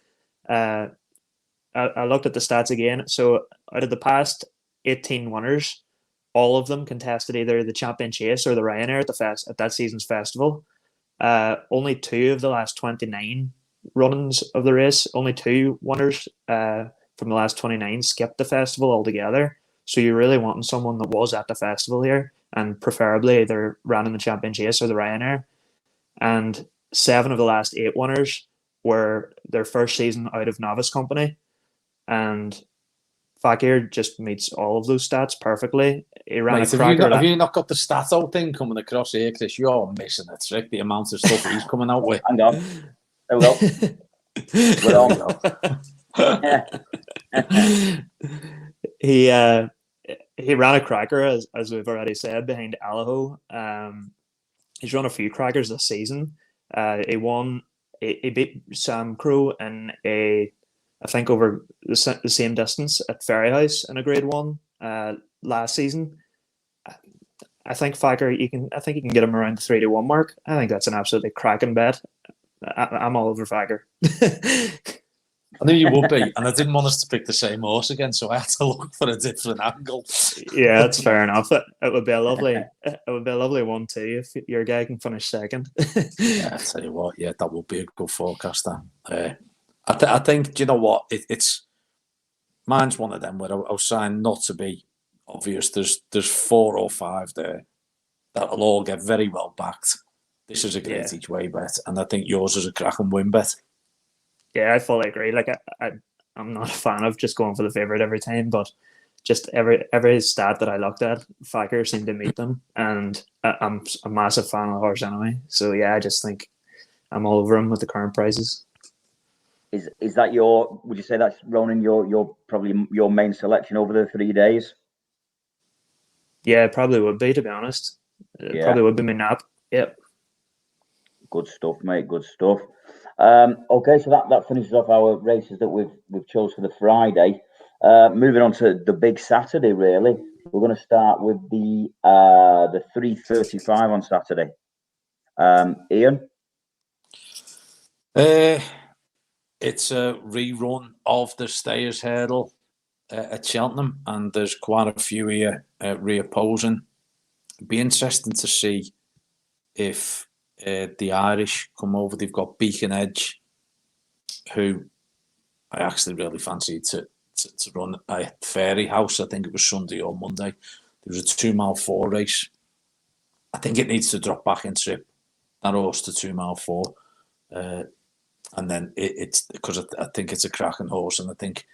I looked at the stats again. So out of the past 18 winners, all of them contested either the Champion Chase or the Ryanair at that season's festival. Only 2 of the last 29 runnings of the race, only 2 winners from the last 29 skipped the festival altogether. So you're really wanting someone that was at the festival here, and preferably either ran in the Champion Chase or the Ryanair. And 7 of the last 8 winners were their first season out of novice company. And Fakir just meets all of those stats perfectly. He ran Mate, a cracker. have you not got the stat out thing coming across here, Chris? You're missing it, Rick, the amount of stuff he's coming out with. Hang on. There we go. We're on. He ran a cracker, as we've already said, behind Allaho. He's run a few crackers this season. He won. He beat Sam Crow in I think over the same distance at Ferryhouse in a Grade 1 last season. I think Fakir, you can get him around the 3-1 mark. I think that's an absolutely cracking bet. I'm all over Fakir. I knew you would be, and I didn't want us to pick the same horse again, so I had to look for a different angle. Yeah, that's fair enough. It would be a lovely 1-2 if your guy can finish second. Yeah, I tell you what, yeah, that would be a good forecaster. I think, do you know what? It's mine's one of them where I was trying not to be obvious. There's 4 or 5 there that'll all get very well backed. This is a great each way bet, and I think yours is a cracking win bet. Yeah, I fully agree. Like I'm not a fan of just going for the favourite every time, but just every stat that I looked at, Fakir seemed to meet them, and I'm a massive fan of the horse anyway. So yeah, I just think I'm all over him with the current prices. Is that would you say that's, Ronan, your probably your main selection over the 3 days? Yeah, it probably would be, to be honest. It probably would be my nap. Yep. Good stuff, mate. Good stuff. Okay, so that finishes off our races that we've chose for the Friday. Moving on to the big Saturday, really. We're going to start with the 3:35 on Saturday. Ian? It's a rerun of the Stayers Hurdle at Cheltenham, and there's quite a few here reopposing. It'd be interesting to see if the Irish come over. They've got Beacon Edge, who I actually really fancied to run at Fairyhouse. I think it was Sunday or Monday. There was a 2 mile 4 race. I think it needs to drop back in trip, that horse, to 2 mile 4. And then it's because I think it's a cracking horse, and I think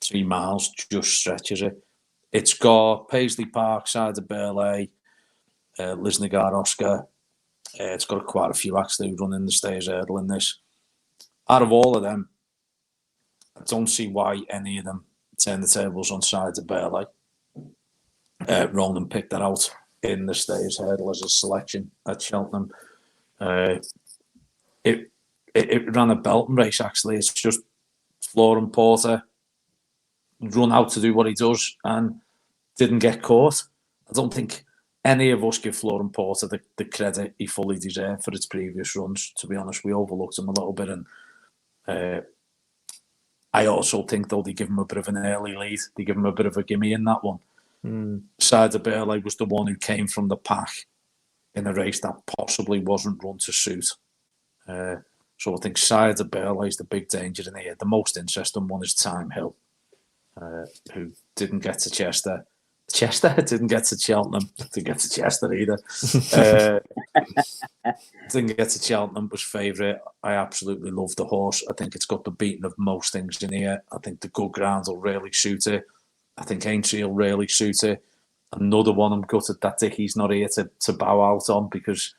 3 miles just stretches it. It's got Paisley Park, Side of Burley, Lisnagar Oscar. It's got quite a few actually running the Stayers Hurdle in this. Out of all of them, I don't see why any of them turn the tables on Side of Burley. Ronan picked that out in the Stayers Hurdle as a selection at Cheltenham. It ran a Belton race, actually. It's just Florent Porter run out to do what he does and didn't get caught. I don't think any of us give Florent Porter the credit he fully deserved for its previous runs. To be honest, we overlooked him a little bit, and I also think, though, they give him a bit of an early lead. They give him a bit of a gimme in that one. Side of Burley was the one who came from the pack in a race that possibly wasn't run to suit. So I think Side of Burley is the big danger in here. The most interesting one is Time Hill, who didn't get to Chester. Didn't get to Cheltenham. Didn't get to Chester either. Didn't get to Cheltenham, was favourite. I absolutely love the horse. I think it's got the beating of most things in here. I think the good ground will really suit it. I think Aintree will really suit it. Another one I'm gutted that Dickie's not here to bow out on, because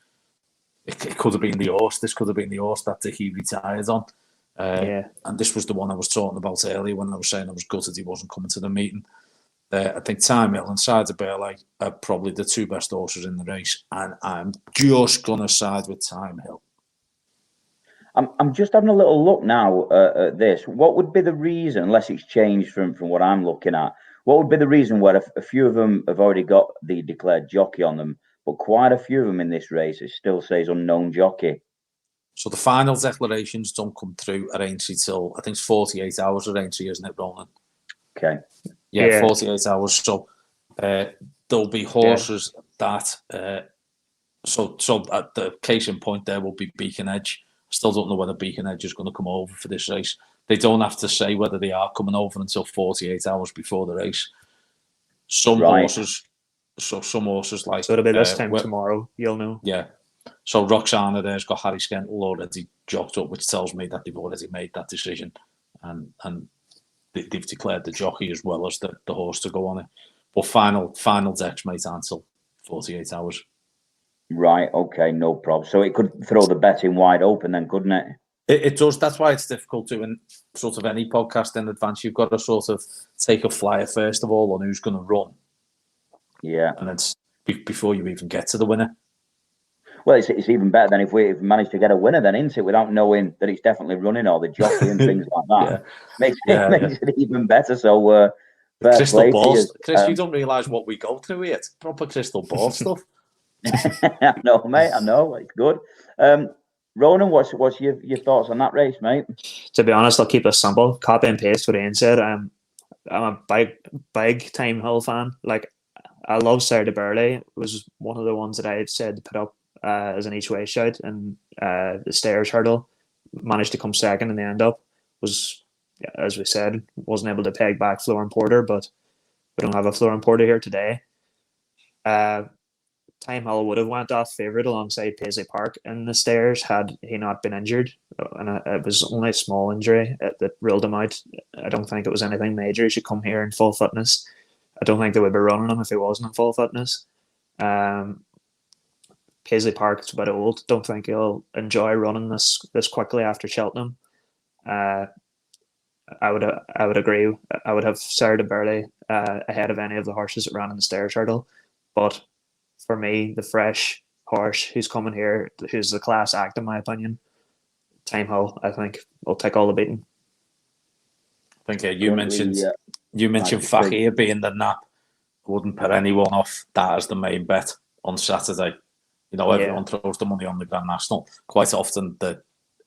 it could have been the horse. This could have been the horse that Dickie retired on. And this was the one I was talking about earlier when I was saying I was gutted he wasn't coming to the meeting. I think Time Hill and Side of Burley are probably the 2 best horses in the race, and I'm just going to side with Time Hill. I'm just having a little look now at this. What would be the reason, unless it's changed from what I'm looking at, what would be the reason where a few of them have already got the declared jockey on them, but quite a few of them in this race, it still says unknown jockey? So the final declarations don't come through at Aintree till, I think it's 48 hours at Aintree, isn't it, Ronan? Okay. Yeah, 48 hours. So there'll be horses that. So the case in point there will be Beacon Edge. I still don't know whether Beacon Edge is going to come over for this race. They don't have to say whether they are coming over until 48 hours before the race. Some horses like... So it'll be this time tomorrow, you'll know. Yeah. So Roxana there's got Harry Skentle already jocked up, which tells me that they've already made that decision. And they've declared the jockey as well as the horse to go on it. But final decks, mate, until 48 hours. Right, okay, no problem. So it could throw the betting wide open then, couldn't it? It does. That's why it's difficult doing sort of any podcast in advance. You've got to sort of take a flyer first of all on who's going to run. Yeah. And it's before you even get to the winner. Well, it's even better than if we manage to get a winner then, isn't it? Without knowing that it's definitely running or the jockey and things like that. Makes it even better. So, crystal balls. Chris, you don't realise what we go through here. It's proper crystal ball stuff. I know, mate. I know. It's good. Ronan, what's your thoughts on that race, mate? To be honest, I'll keep it simple. Copy and paste what Ian said. I'm a big Time Hill fan. Like, I love Sarah de Burley. It was one of the ones that I had said to put up as an each way shout, and the stairs hurdle managed to come second in the end up. Was, as we said, wasn't able to peg back Florin Porter, but we don't have a Florin Porter here today. Time Hill would have went off favourite alongside Paisley Park in the stairs had he not been injured, and it was only a small injury that ruled him out. I don't think it was anything major. He should come here in full fitness. I don't think they would be running him if he wasn't in full fitness. Paisley Park is a bit old. Don't think he'll enjoy running this quickly after Cheltenham. I would agree. I would have Sarah de Burley ahead of any of the horses that ran in the stairs hurdle, but for me, the fresh horse who's coming here, who's the class act, in my opinion, Time Hill, I think, will take all the beating. I think you mentioned Fakir being the nap. I wouldn't put anyone off that as the main bet on Saturday. You know, everyone throws the money on the Grand National. Quite often, the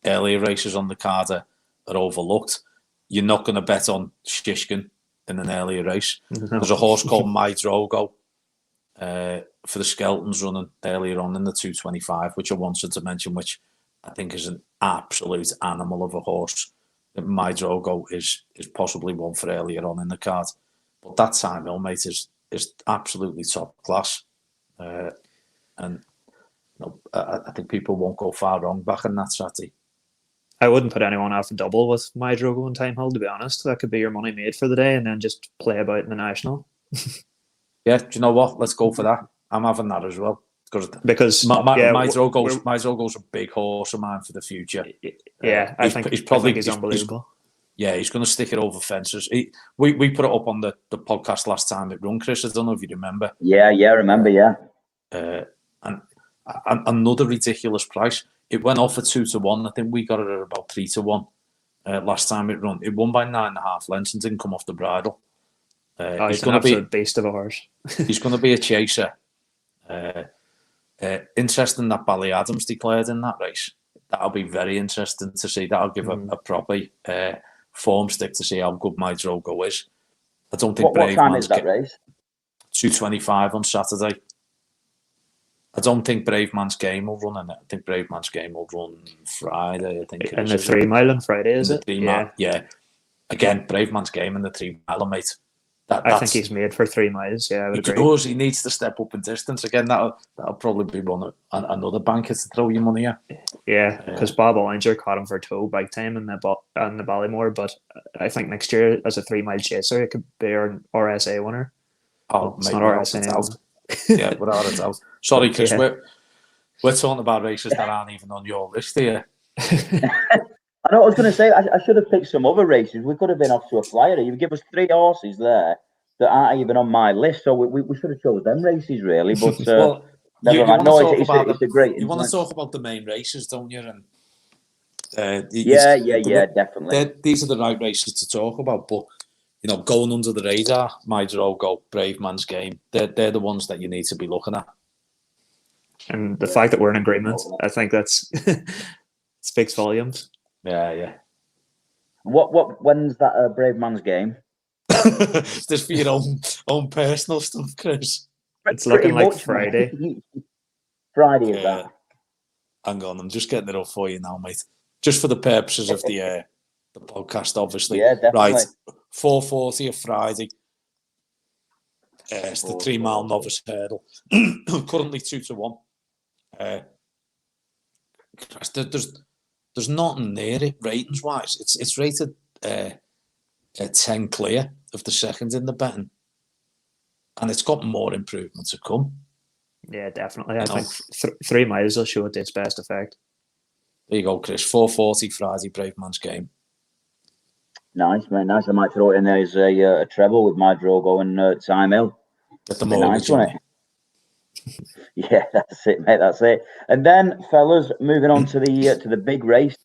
earlier races on the card are overlooked. You're not going to bet on Shishkin in an earlier race. No. There's a horse called My Drogo for the Skeltons running earlier on in the 225, which I wanted to mention, which I think is an absolute animal of a horse. My Drogo is possibly one for earlier on in the card. But that Time Hill, mate, is absolutely top class. And you know, I think people won't go far wrong back in that Saturday. I wouldn't put anyone off a double with My Drogo and Time Hill, to be honest. That could be your money made for the day and then just play about in the National. Yeah, do you know what? Let's go for that. I'm having that as well. Because My Drogo's a big horse of mine for the future. Yeah, I think he's unbelievable. He's going to stick it over fences. We put it up on the podcast last time at Run, Chris. I don't know if you remember. Yeah, I remember, yeah. And another ridiculous price. It went off at 2-1. I think we got it at about 3-1 last time it run. It won by 9.5 lengths and didn't come off the bridle. He's going to be a beast of a horse. He's going to be a chaser. Interesting that Bally Adams declared in that race. That'll be very interesting to see. That'll give a proper form stick to see how good My Drogo is. I don't think what time is that race? 2:25 on Saturday. I don't think Brave Man's Game will run in it. I think Brave Man's Game will run Friday. I think. And the 3 mile on Friday, is it? Yeah. Again, Brave Man's Game and the 3 mile, mate. I think he's made for 3 miles. Yeah, I would agree. Does. He needs to step up in distance again. That'll probably be another banker to throw your money at. Yeah, because Bob Ollinger caught him for toe big time in the Ballymore, but I think next year as a 3 mile chaser, it could be an RSA winner. Oh, it's not RSA. Yeah, without a doubt. Sorry, Chris. Yeah. We're talking about races that aren't even on your list here. I know. I was going to say I should have picked some other races. We could have been off to a flyer. You give us 3 horses there that aren't even on my list, so we should have chosen them races really. But well, it's a great. You want to talk about the main races, don't you? And definitely. These are the right races to talk about, but you know, going under the radar, My Drogo, Brave Man's Game, they're the ones that you need to be looking at. And the fact that we're in agreement, I think that's speaks volumes. Yeah. When's that Brave Man's Game? Just for your own personal stuff, Chris. It's looking like much, Friday. Friday is that. Hang on, I'm just getting it up for you now, mate. Just for the purposes of the podcast, obviously. Yeah, definitely. Right, 4:40 a Friday. It's the 3 mile novice hurdle. Currently 2-1. There's nothing near it ratings wise. It's rated 10 clear of the second in the betting, and it's got more improvement to come. Yeah, definitely. I think 3 miles will show it its best effect. There you go, Chris. 4:40 Friday, Brave Man's Game. Nice, man. Nice. I might throw it in there as a treble with my draw going Time Hill. Get the mortgage, nice, on it. Yeah, that's it, mate. That's it. And then, fellas, moving on to the big race,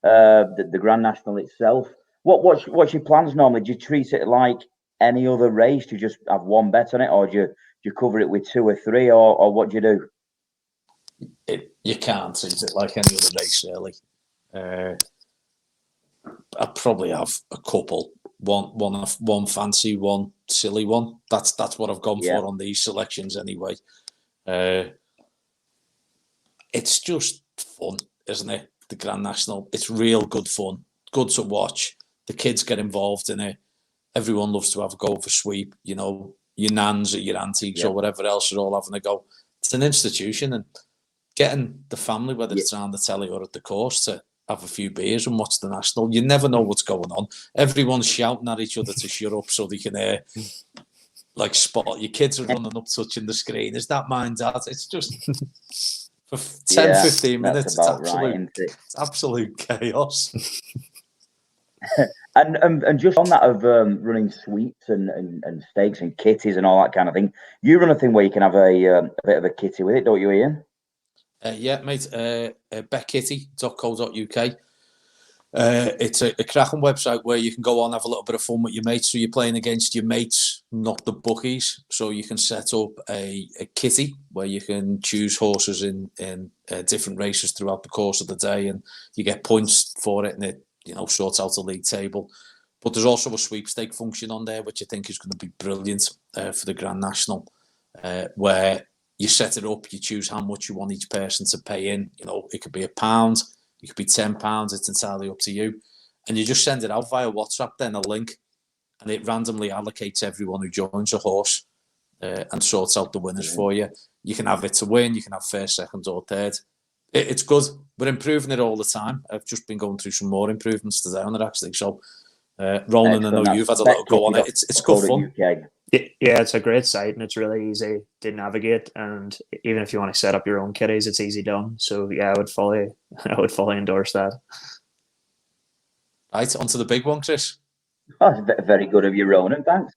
the Grand National itself. What's your plans normally? Do you treat it like any other race? Do you just have one bet on it, or do you cover it with 2 or 3, or what do you do? You can't treat it like any other race, really. I'd probably have a couple. One fancy, one silly one. That's what I've gone for on these selections anyway. It's just fun, isn't it? The Grand National. It's real good fun. Good to watch. The kids get involved in it. Everyone loves to have a go of a sweep. You know, your nans or your aunties or whatever else are all having a go. It's an institution, and getting the family, whether it's around the telly or at the course, to have a few beers and watch the National. You never know what's going on. Everyone's shouting at each other to shut up so they can spot. Your kids are running up, touching the screen. Is that mine, Dad? It's just for 10, 15 minutes. It's absolute chaos. and just on that of running sweeps and stakes and kitties and all that kind of thing, you run a thing where you can have a bit of a kitty with it, don't you, Ian? Yeah, mate. betkitty.co.uk. It's a cracking website where you can go on, have a little bit of fun with your mates. So you're playing against your mates, not the bookies. So you can set up a kitty where you can choose horses in different races throughout the course of the day, and you get points for it, and it sorts out the league table. But there's also a sweepstake function on there, which I think is going to be brilliant for the Grand National, where you set it up, you choose how much you want each person to pay in. It could be £1, it could be £10. It's entirely up to you. And you just send it out via WhatsApp, then a link, and it randomly allocates everyone who joins a horse and sorts out the winners for you. You can have it to win, you can have first, second, or third. It's good. We're improving it all the time. I've just been going through some more improvements today on it, actually. So, Ronan, I know you've had a little go on it. It's good fun. Yeah, it's a great site, and it's really easy to navigate. And even if you want to set up your own kitties, it's easy done. So yeah, I would fully endorse that. Right, on to the big one, Chris. Oh, it's very good of you, Ronan. Thanks.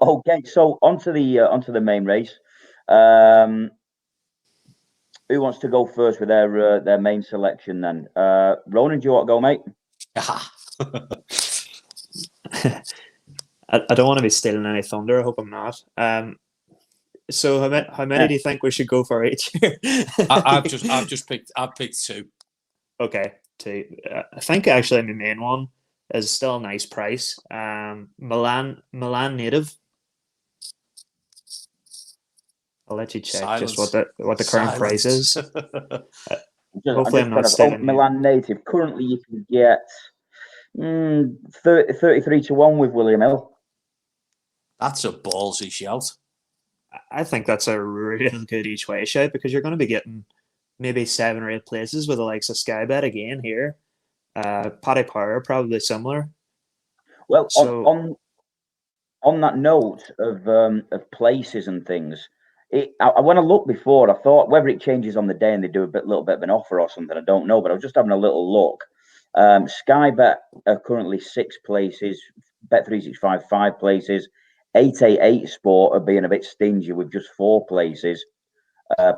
Okay, so onto the main race. Who wants to go first with their main selection then? Ronan, do you want to go, mate? I don't want to be stealing any thunder. I hope I'm not. So how many do you think we should go for each? I've picked 2. Okay, 2. I think actually my main one is still a nice price. Milan Native. I'll let you check just what the current price is. Hopefully I'm not stealing. Milan Native. Currently, you can get 33-1 with William Hill. That's a ballsy shout. I think that's a real good each way shout, because you're going to be getting maybe 7 or 8 places with the likes of Sky Bet again here. Paddy Power, probably similar. Well, so, on that note of places and things, when I looked before, I thought whether it changes on the day and they do a little bit of an offer or something, I don't know. But I was just having a little look. Sky Bet are currently 6 places. Bet365 5 places. 888 Sport are being a bit stingy with just 4 places.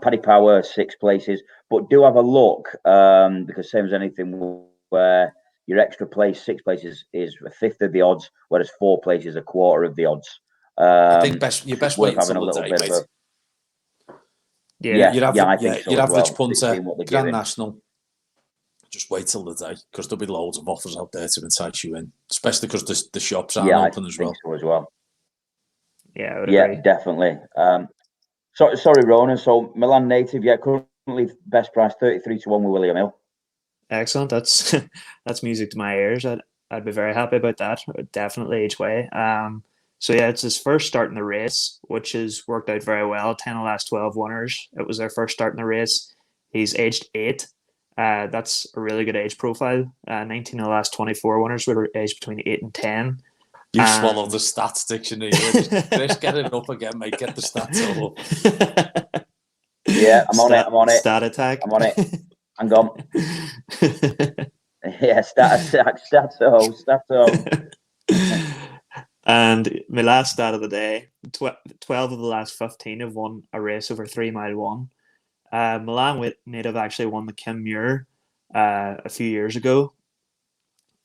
Paddy Power 6 places, but do have a look because same as anything where your extra place 6 places is a fifth of the odds, whereas 4 places a quarter of the odds. I think your best way having a little bit of your average well, punter, Grand National. Just wait till the day, because there'll be loads of offers out there to entice you in, especially because the shops aren't open as well. So as well. Yeah, I would Yeah, agree. definitely. Sorry, Ronan. So Milan native, yeah, currently best price 33-1 with William Hill. Excellent. That's that's music to my ears. I'd be very happy about that. Definitely each way. So yeah, it's his first start in the race, which has worked out very well. 10 of the last 12 winners. It was their first start in the race. He's aged 8. That's a really good age profile. 19 of the last 24 winners were aged between 8 and 10. You swallowed the stats dictionary. Chris, get it up again, mate. Get the stats all up. Yeah, I'm on it. Stat attack. I'm on it. Hang on. Yeah, stats. And my last stat of the day: 12 of the last 15 have won a race over 3 mile one. Milan native actually won the Kim Muir a few years ago,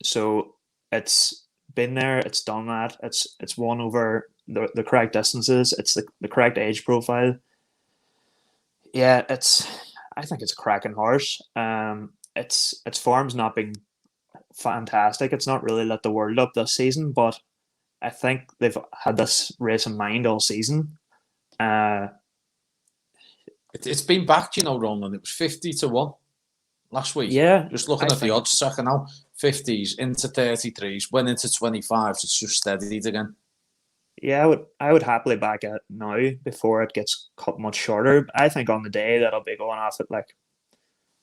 so it's been there. It's done that. It's won over the correct distances. It's the correct age profile. Yeah, I think it's a cracking horse. Its form's not been fantastic. It's not really lit the world up this season, but I think they've had this race in mind all season. It's been backed, Roland. It was 50-1 last week. Yeah. Just looking at the odds tracker now, 50s into 33s, went into 25s. It's just steadied again. Yeah, I would happily back it now before it gets cut much shorter. I think on the day that'll be going off at like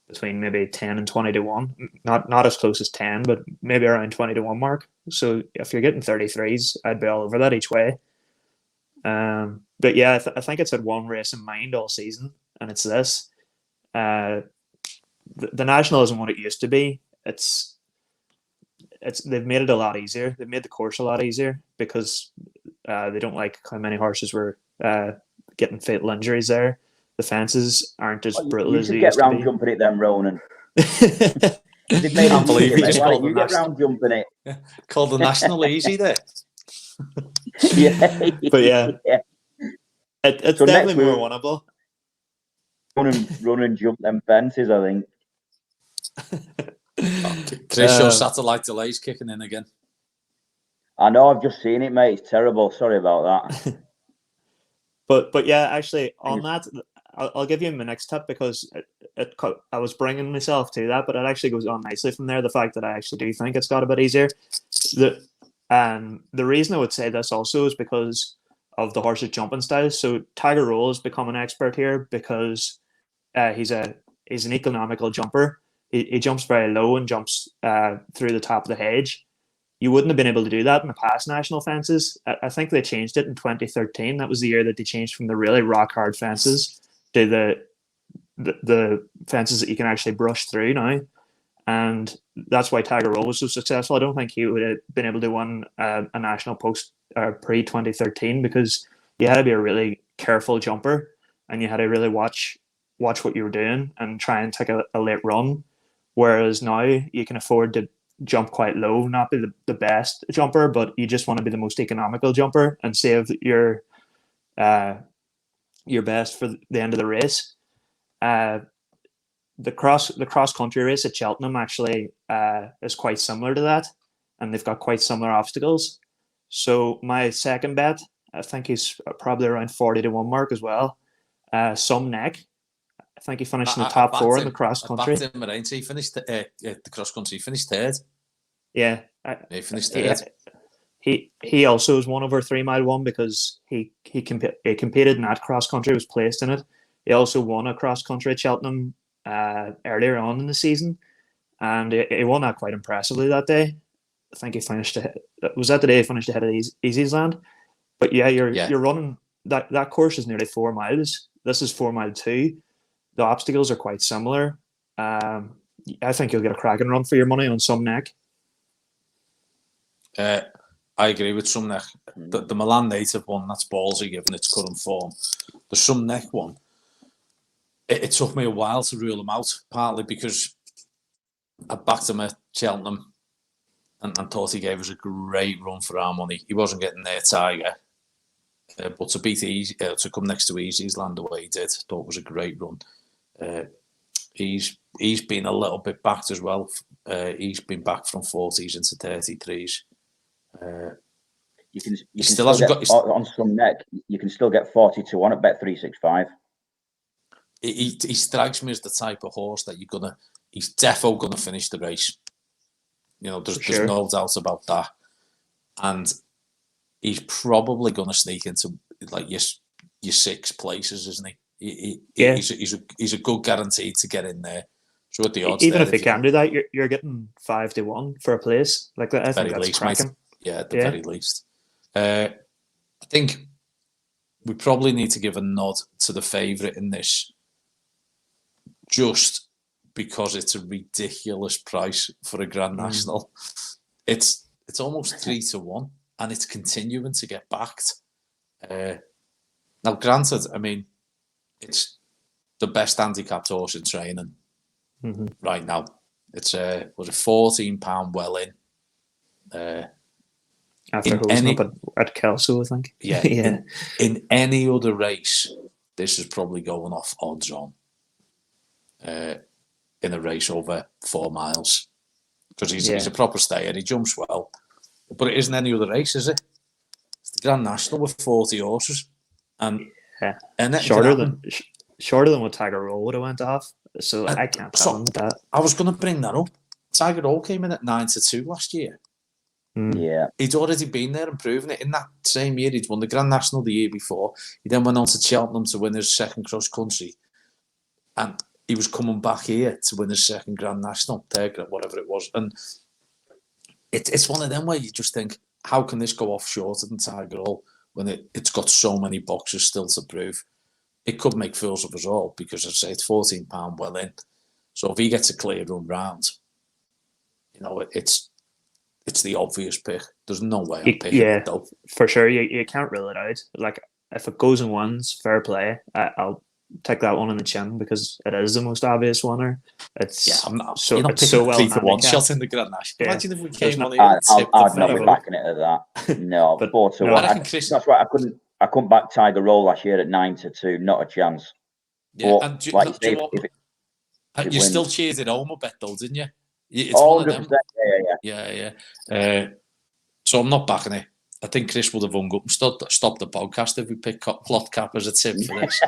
between maybe 10 and 20-1. Not as close as 10, but maybe around 20-1 mark. So if you're getting 33s, I'd be all over that each way. But yeah, I think it's had one race in mind all season, and it's this. The National isn't what it used to be. They've made it a lot easier. They've made the course a lot easier because they don't like how many horses were getting fatal injuries there. The fences aren't as brutal as they used to be. You should get round jumping it then, Ronan. I can't believe he just called you get round jumping it. Yeah. Called the National easy there. Yeah. But yeah. It's so definitely more winnable. Run and jump them fences, I think. Chris, your satellite delay's kicking in again. I know, I've just seen it, mate. It's terrible. Sorry about that. But yeah, actually, on that, I'll give you my next tip because I was bringing myself to that, but it actually goes on nicely from there. The fact that I actually do think it's got a bit easier. The reason I would say this also is because of the horse's jumping styles. So Tiger Roll has become an expert here because he's an economical jumper. He jumps very low and jumps through the top of the hedge. You wouldn't have been able to do that in the past national fences. I think they changed it in 2013. That was the year that they changed from the really rock hard fences to the fences that you can actually brush through now. And that's why Tiger Roll was so successful. I don't think he would have been able to win a national post pre-2013 because you had to be a really careful jumper and you had to really watch what you were doing and try and take a late run. Whereas now you can afford to jump quite low, not be the best jumper, but you just want to be the most economical jumper and save your best for the end of the race. The cross country race at Cheltenham actually is quite similar to that, and they've got quite similar obstacles. So my second bet, I think he's probably around 40-1 mark as well. Some Neck. I think he finished in the top four in the cross country. He finished the cross country. He finished third. Yeah, he finished third. He also was won over 3 mile one because he competed in that cross country, was placed in it. He also won a cross country at Cheltenham earlier on in the season, and he won that quite impressively that day. I think he finished ahead. Was that the day he finished ahead of Easy's Land? But yeah, you're running that course is nearly 4 miles. This is 4 mile 2. The obstacles are quite similar. I think you'll get a cracking run for your money on Some Neck. I agree with Some Neck. The Milan native one, that's ballsy given its current form. The Some Neck one, it took me a while to rule him out, partly because I backed him at Cheltenham and thought he gave us a great run for our money. He wasn't getting there, Tiger. But to beat Easy, to come next to Easy's Land the way he did, thought was a great run. He's been a little bit backed as well. He's been back from 40s into 33s. You can still hasn't get, got. on some neck. You can still get 40-1 at Bet365. He strikes me as the type of horse that he's defo gonna finish the race. You know, there's no doubt about that, and he's probably gonna sneak into like your 6 places, isn't he? He's a good guarantee to get in there. So at the odds, even if he can do that, you're getting 5-1 for a place like that. I think that's cracking. Mate. Yeah, at the very least. I think we probably need to give a nod to the favourite in this, just because it's a ridiculous price for a Grand National. It's almost 3-1, and it's continuing to get backed. Now, granted, I mean, it's the best handicapped horse in training right now. It's was a £14 well in. After hosing up at Kelso, I think. Yeah. In any other race, this is probably going off odds on. In a race over 4 miles, because he's a proper stayer. He jumps well, but it isn't any other race, is it? It's the Grand National with 40 horses, and shorter than what Tiger Roll would have went off. So I can't tell him that. I was going to bring that up. Tiger Roll came in at 9-2 last year. Yeah, he'd already been there and proven it. In that same year, he'd won the Grand National the year before. He then went on to Cheltenham to win his second cross country, and he was coming back here to win his second Grand National, whatever it was. And it's one of them where you just think, how can this go off shorter than Tiger Roll when it's got so many boxes still to prove? It could make fools of us all, because I'd say it's £14 well in. So if he gets a clear run round, you know, it's the obvious pick. There's no way I'm picking it, though. For sure. You can't rule it out. Like, if it goes in ones, fair play. I'll take that one on the chin, because it is the most obvious winner. I'm not. You're not picking a 3-1 shot in the Grand National. Imagine if we came on here. I'd not be backing it at that. No, but 4-1. That's right. I couldn't back Tiger Roll last year at 9-2. Not a chance. Yeah, but, and you still cheered it home a bit, though, didn't you? It's one of them. Yeah. So I'm not backing it. I think Chris would have hung up and stopped the podcast if we picked Clot Cap as a tip for this.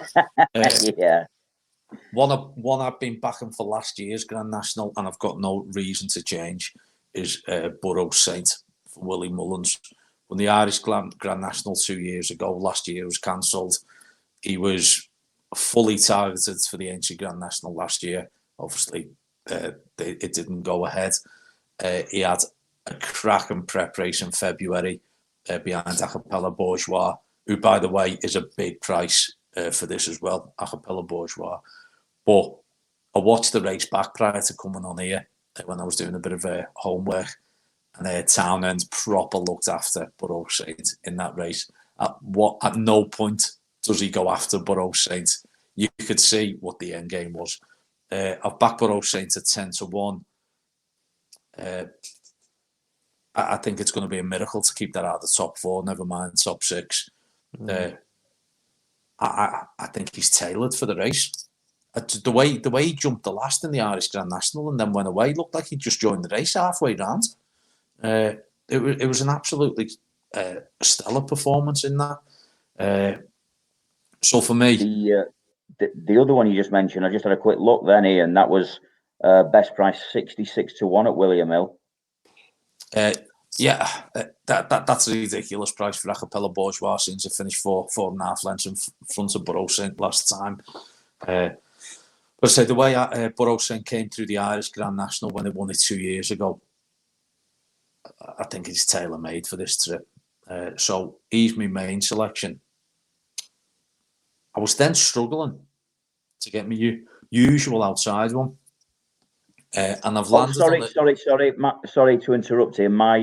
One I've been backing for last year's Grand National, and I've got no reason to change, is Burrows Saint for Willie Mullins. When the Irish Grand National 2 years ago, last year was cancelled. He was fully targeted for the Aintree Grand National last year. Obviously, it didn't go ahead. He had a cracking preparation in February behind Acapella Bourgeois, who, by the way, is a big price for this as well, Acapella Bourgeois. But I watched the race back prior to coming on here when I was doing a bit of homework, and Townend proper looked after Burrows Saint in that race. At no point does he go after Burrows Saint. You could see what the end game was. I've backed Burrows Saint at 10-1. I think it's going to be a miracle to keep that out of the top 4, never mind top 6. I think he's tailored for the race. The way he jumped the last in the Irish Grand National and then went away, looked like he just joined the race halfway round. It was an absolutely stellar performance in that. So for me, the other one you just mentioned, I just had a quick look then, Ian. That was best price 66-1 at William Hill. That's a ridiculous price for Acapella Bourgeois, since he finished 4.5 lengths in front of Burrows Saint last time. But I say the way Burrows Saint came through the Irish Grand National when he won it 2 years ago, I think he's tailor-made for this trip. So he's my main selection. I was then struggling to get my usual outside one. And I've landed sorry to interrupt you. My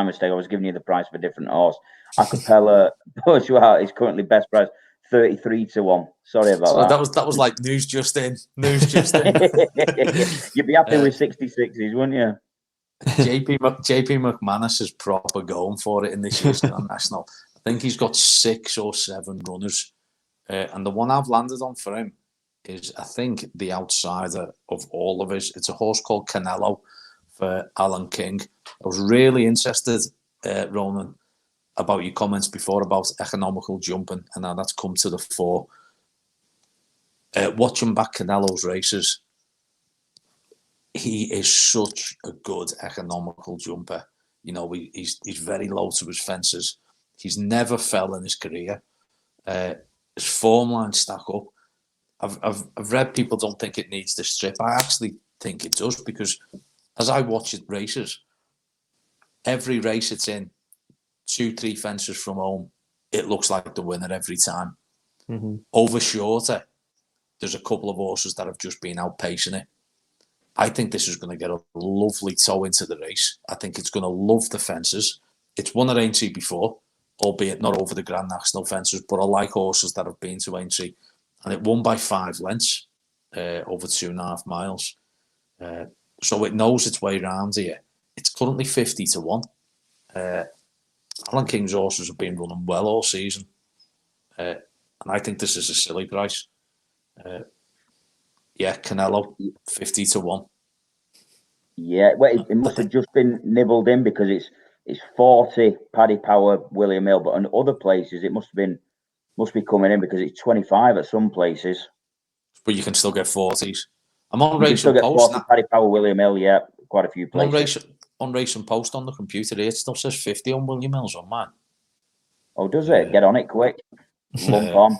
mistake. I was giving you the price of a different horse. Acapella Bourgeois is currently best price 33-1. Sorry about that. That was like news just in. News just in. You'd be happy with 66s, wouldn't you? JP McManus is proper going for it in this year's Grand National. I think he's got 6 or 7 runners, and the one I've landed on for him is, I think, the outsider of all of his. It's a horse called Canelo for Alan King. I was really interested, Ronan, about your comments before about economical jumping and how that's come to the fore. Watching back Canelo's races, he is such a good economical jumper. You know, he's very low to his fences. He's never fell in his career. His form lines stack up. I've read people don't think it needs the strip. I actually think it does, because as I watch it races, every race it's in, 2-3 fences from home, it looks like the winner every time. Mm-hmm. Over shorter, there's a couple of horses that have just been outpacing it. I think this is going to get a lovely toe into the race. I think it's going to love the fences. It's won at Aintree before, albeit not over the Grand National fences, but I like horses that have been to Aintree. And it won by 5 lengths over 2.5 miles. So it knows its way around here. It's currently 50-1. Alan King's horses have been running well all season. And I think this is a silly price. Canelo, 50-1. Yeah, well, it must have just been nibbled in, because it's 40 Paddy Power, William Hill, but in other places it must be coming in, because it's 25 at some places. But you can still get 40s. I'm on You can still Racing get Post 40 Paddy Power, William Hill, yeah, quite a few I'm places. on Racing Post on the computer here. It still says 50 on William Hills on mine. Oh, does it? Get on it quick. Lump on.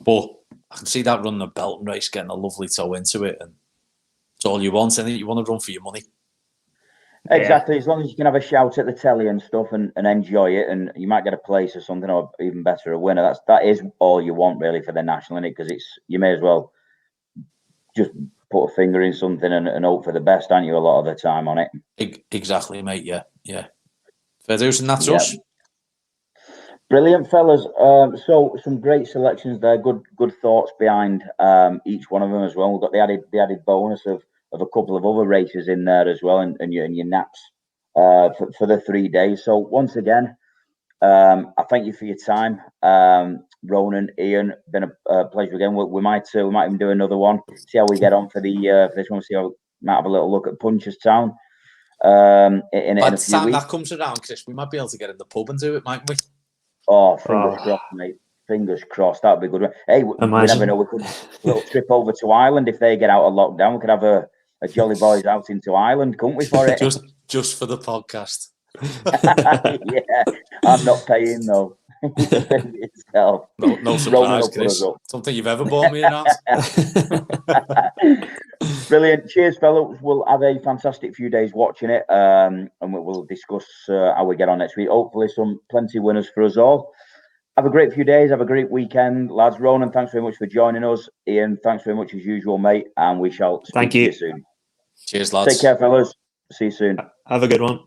But I can see that running a Belton race, getting a lovely toe into it, and it's all you want, and you want to run for your money. Exactly, as long as you can have a shout at the telly and stuff and enjoy it, and you might get a place or something, or even better, a winner. That is all you want really for the national, innit? Because you may as well just put a finger in something and hope for the best, aren't you? A lot of the time on it. Exactly, mate. Yeah. Fair dues, and that's us. Brilliant, fellas. So some great selections there. Good thoughts behind each one of them as well. We've got the added bonus of a couple of other races in there as well, and your naps for the 3 days. So once again, I thank you for your time, Ronan, Ian. Been a pleasure again. We might even do another one. See how we get on for this one. See how we might have a little look at Punchestown. In a few weeks. By the time that comes around, Chris, we might be able to get in the pub and do it, mightn't we? Oh, fingers crossed, mate. Fingers crossed. That'd be good. Hey, we never know. We could a little trip over to Ireland if they get out of lockdown. We could have a Jolly Boys out into Ireland, couldn't we, for it? just for the podcast. Yeah, I'm not paying though. Yourself. No surprise, Chris. Don't think you've ever bought me an answer. Brilliant. Cheers, fellas. We'll have a fantastic few days watching it, and we'll discuss how we get on next week. Hopefully, plenty winners for us all. Have a great few days. Have a great weekend, lads. Ronan, thanks very much for joining us. Ian, thanks very much as usual, mate. And we shall speak to you soon. Cheers, lads. Take care, fellas. See you soon. Have a good one.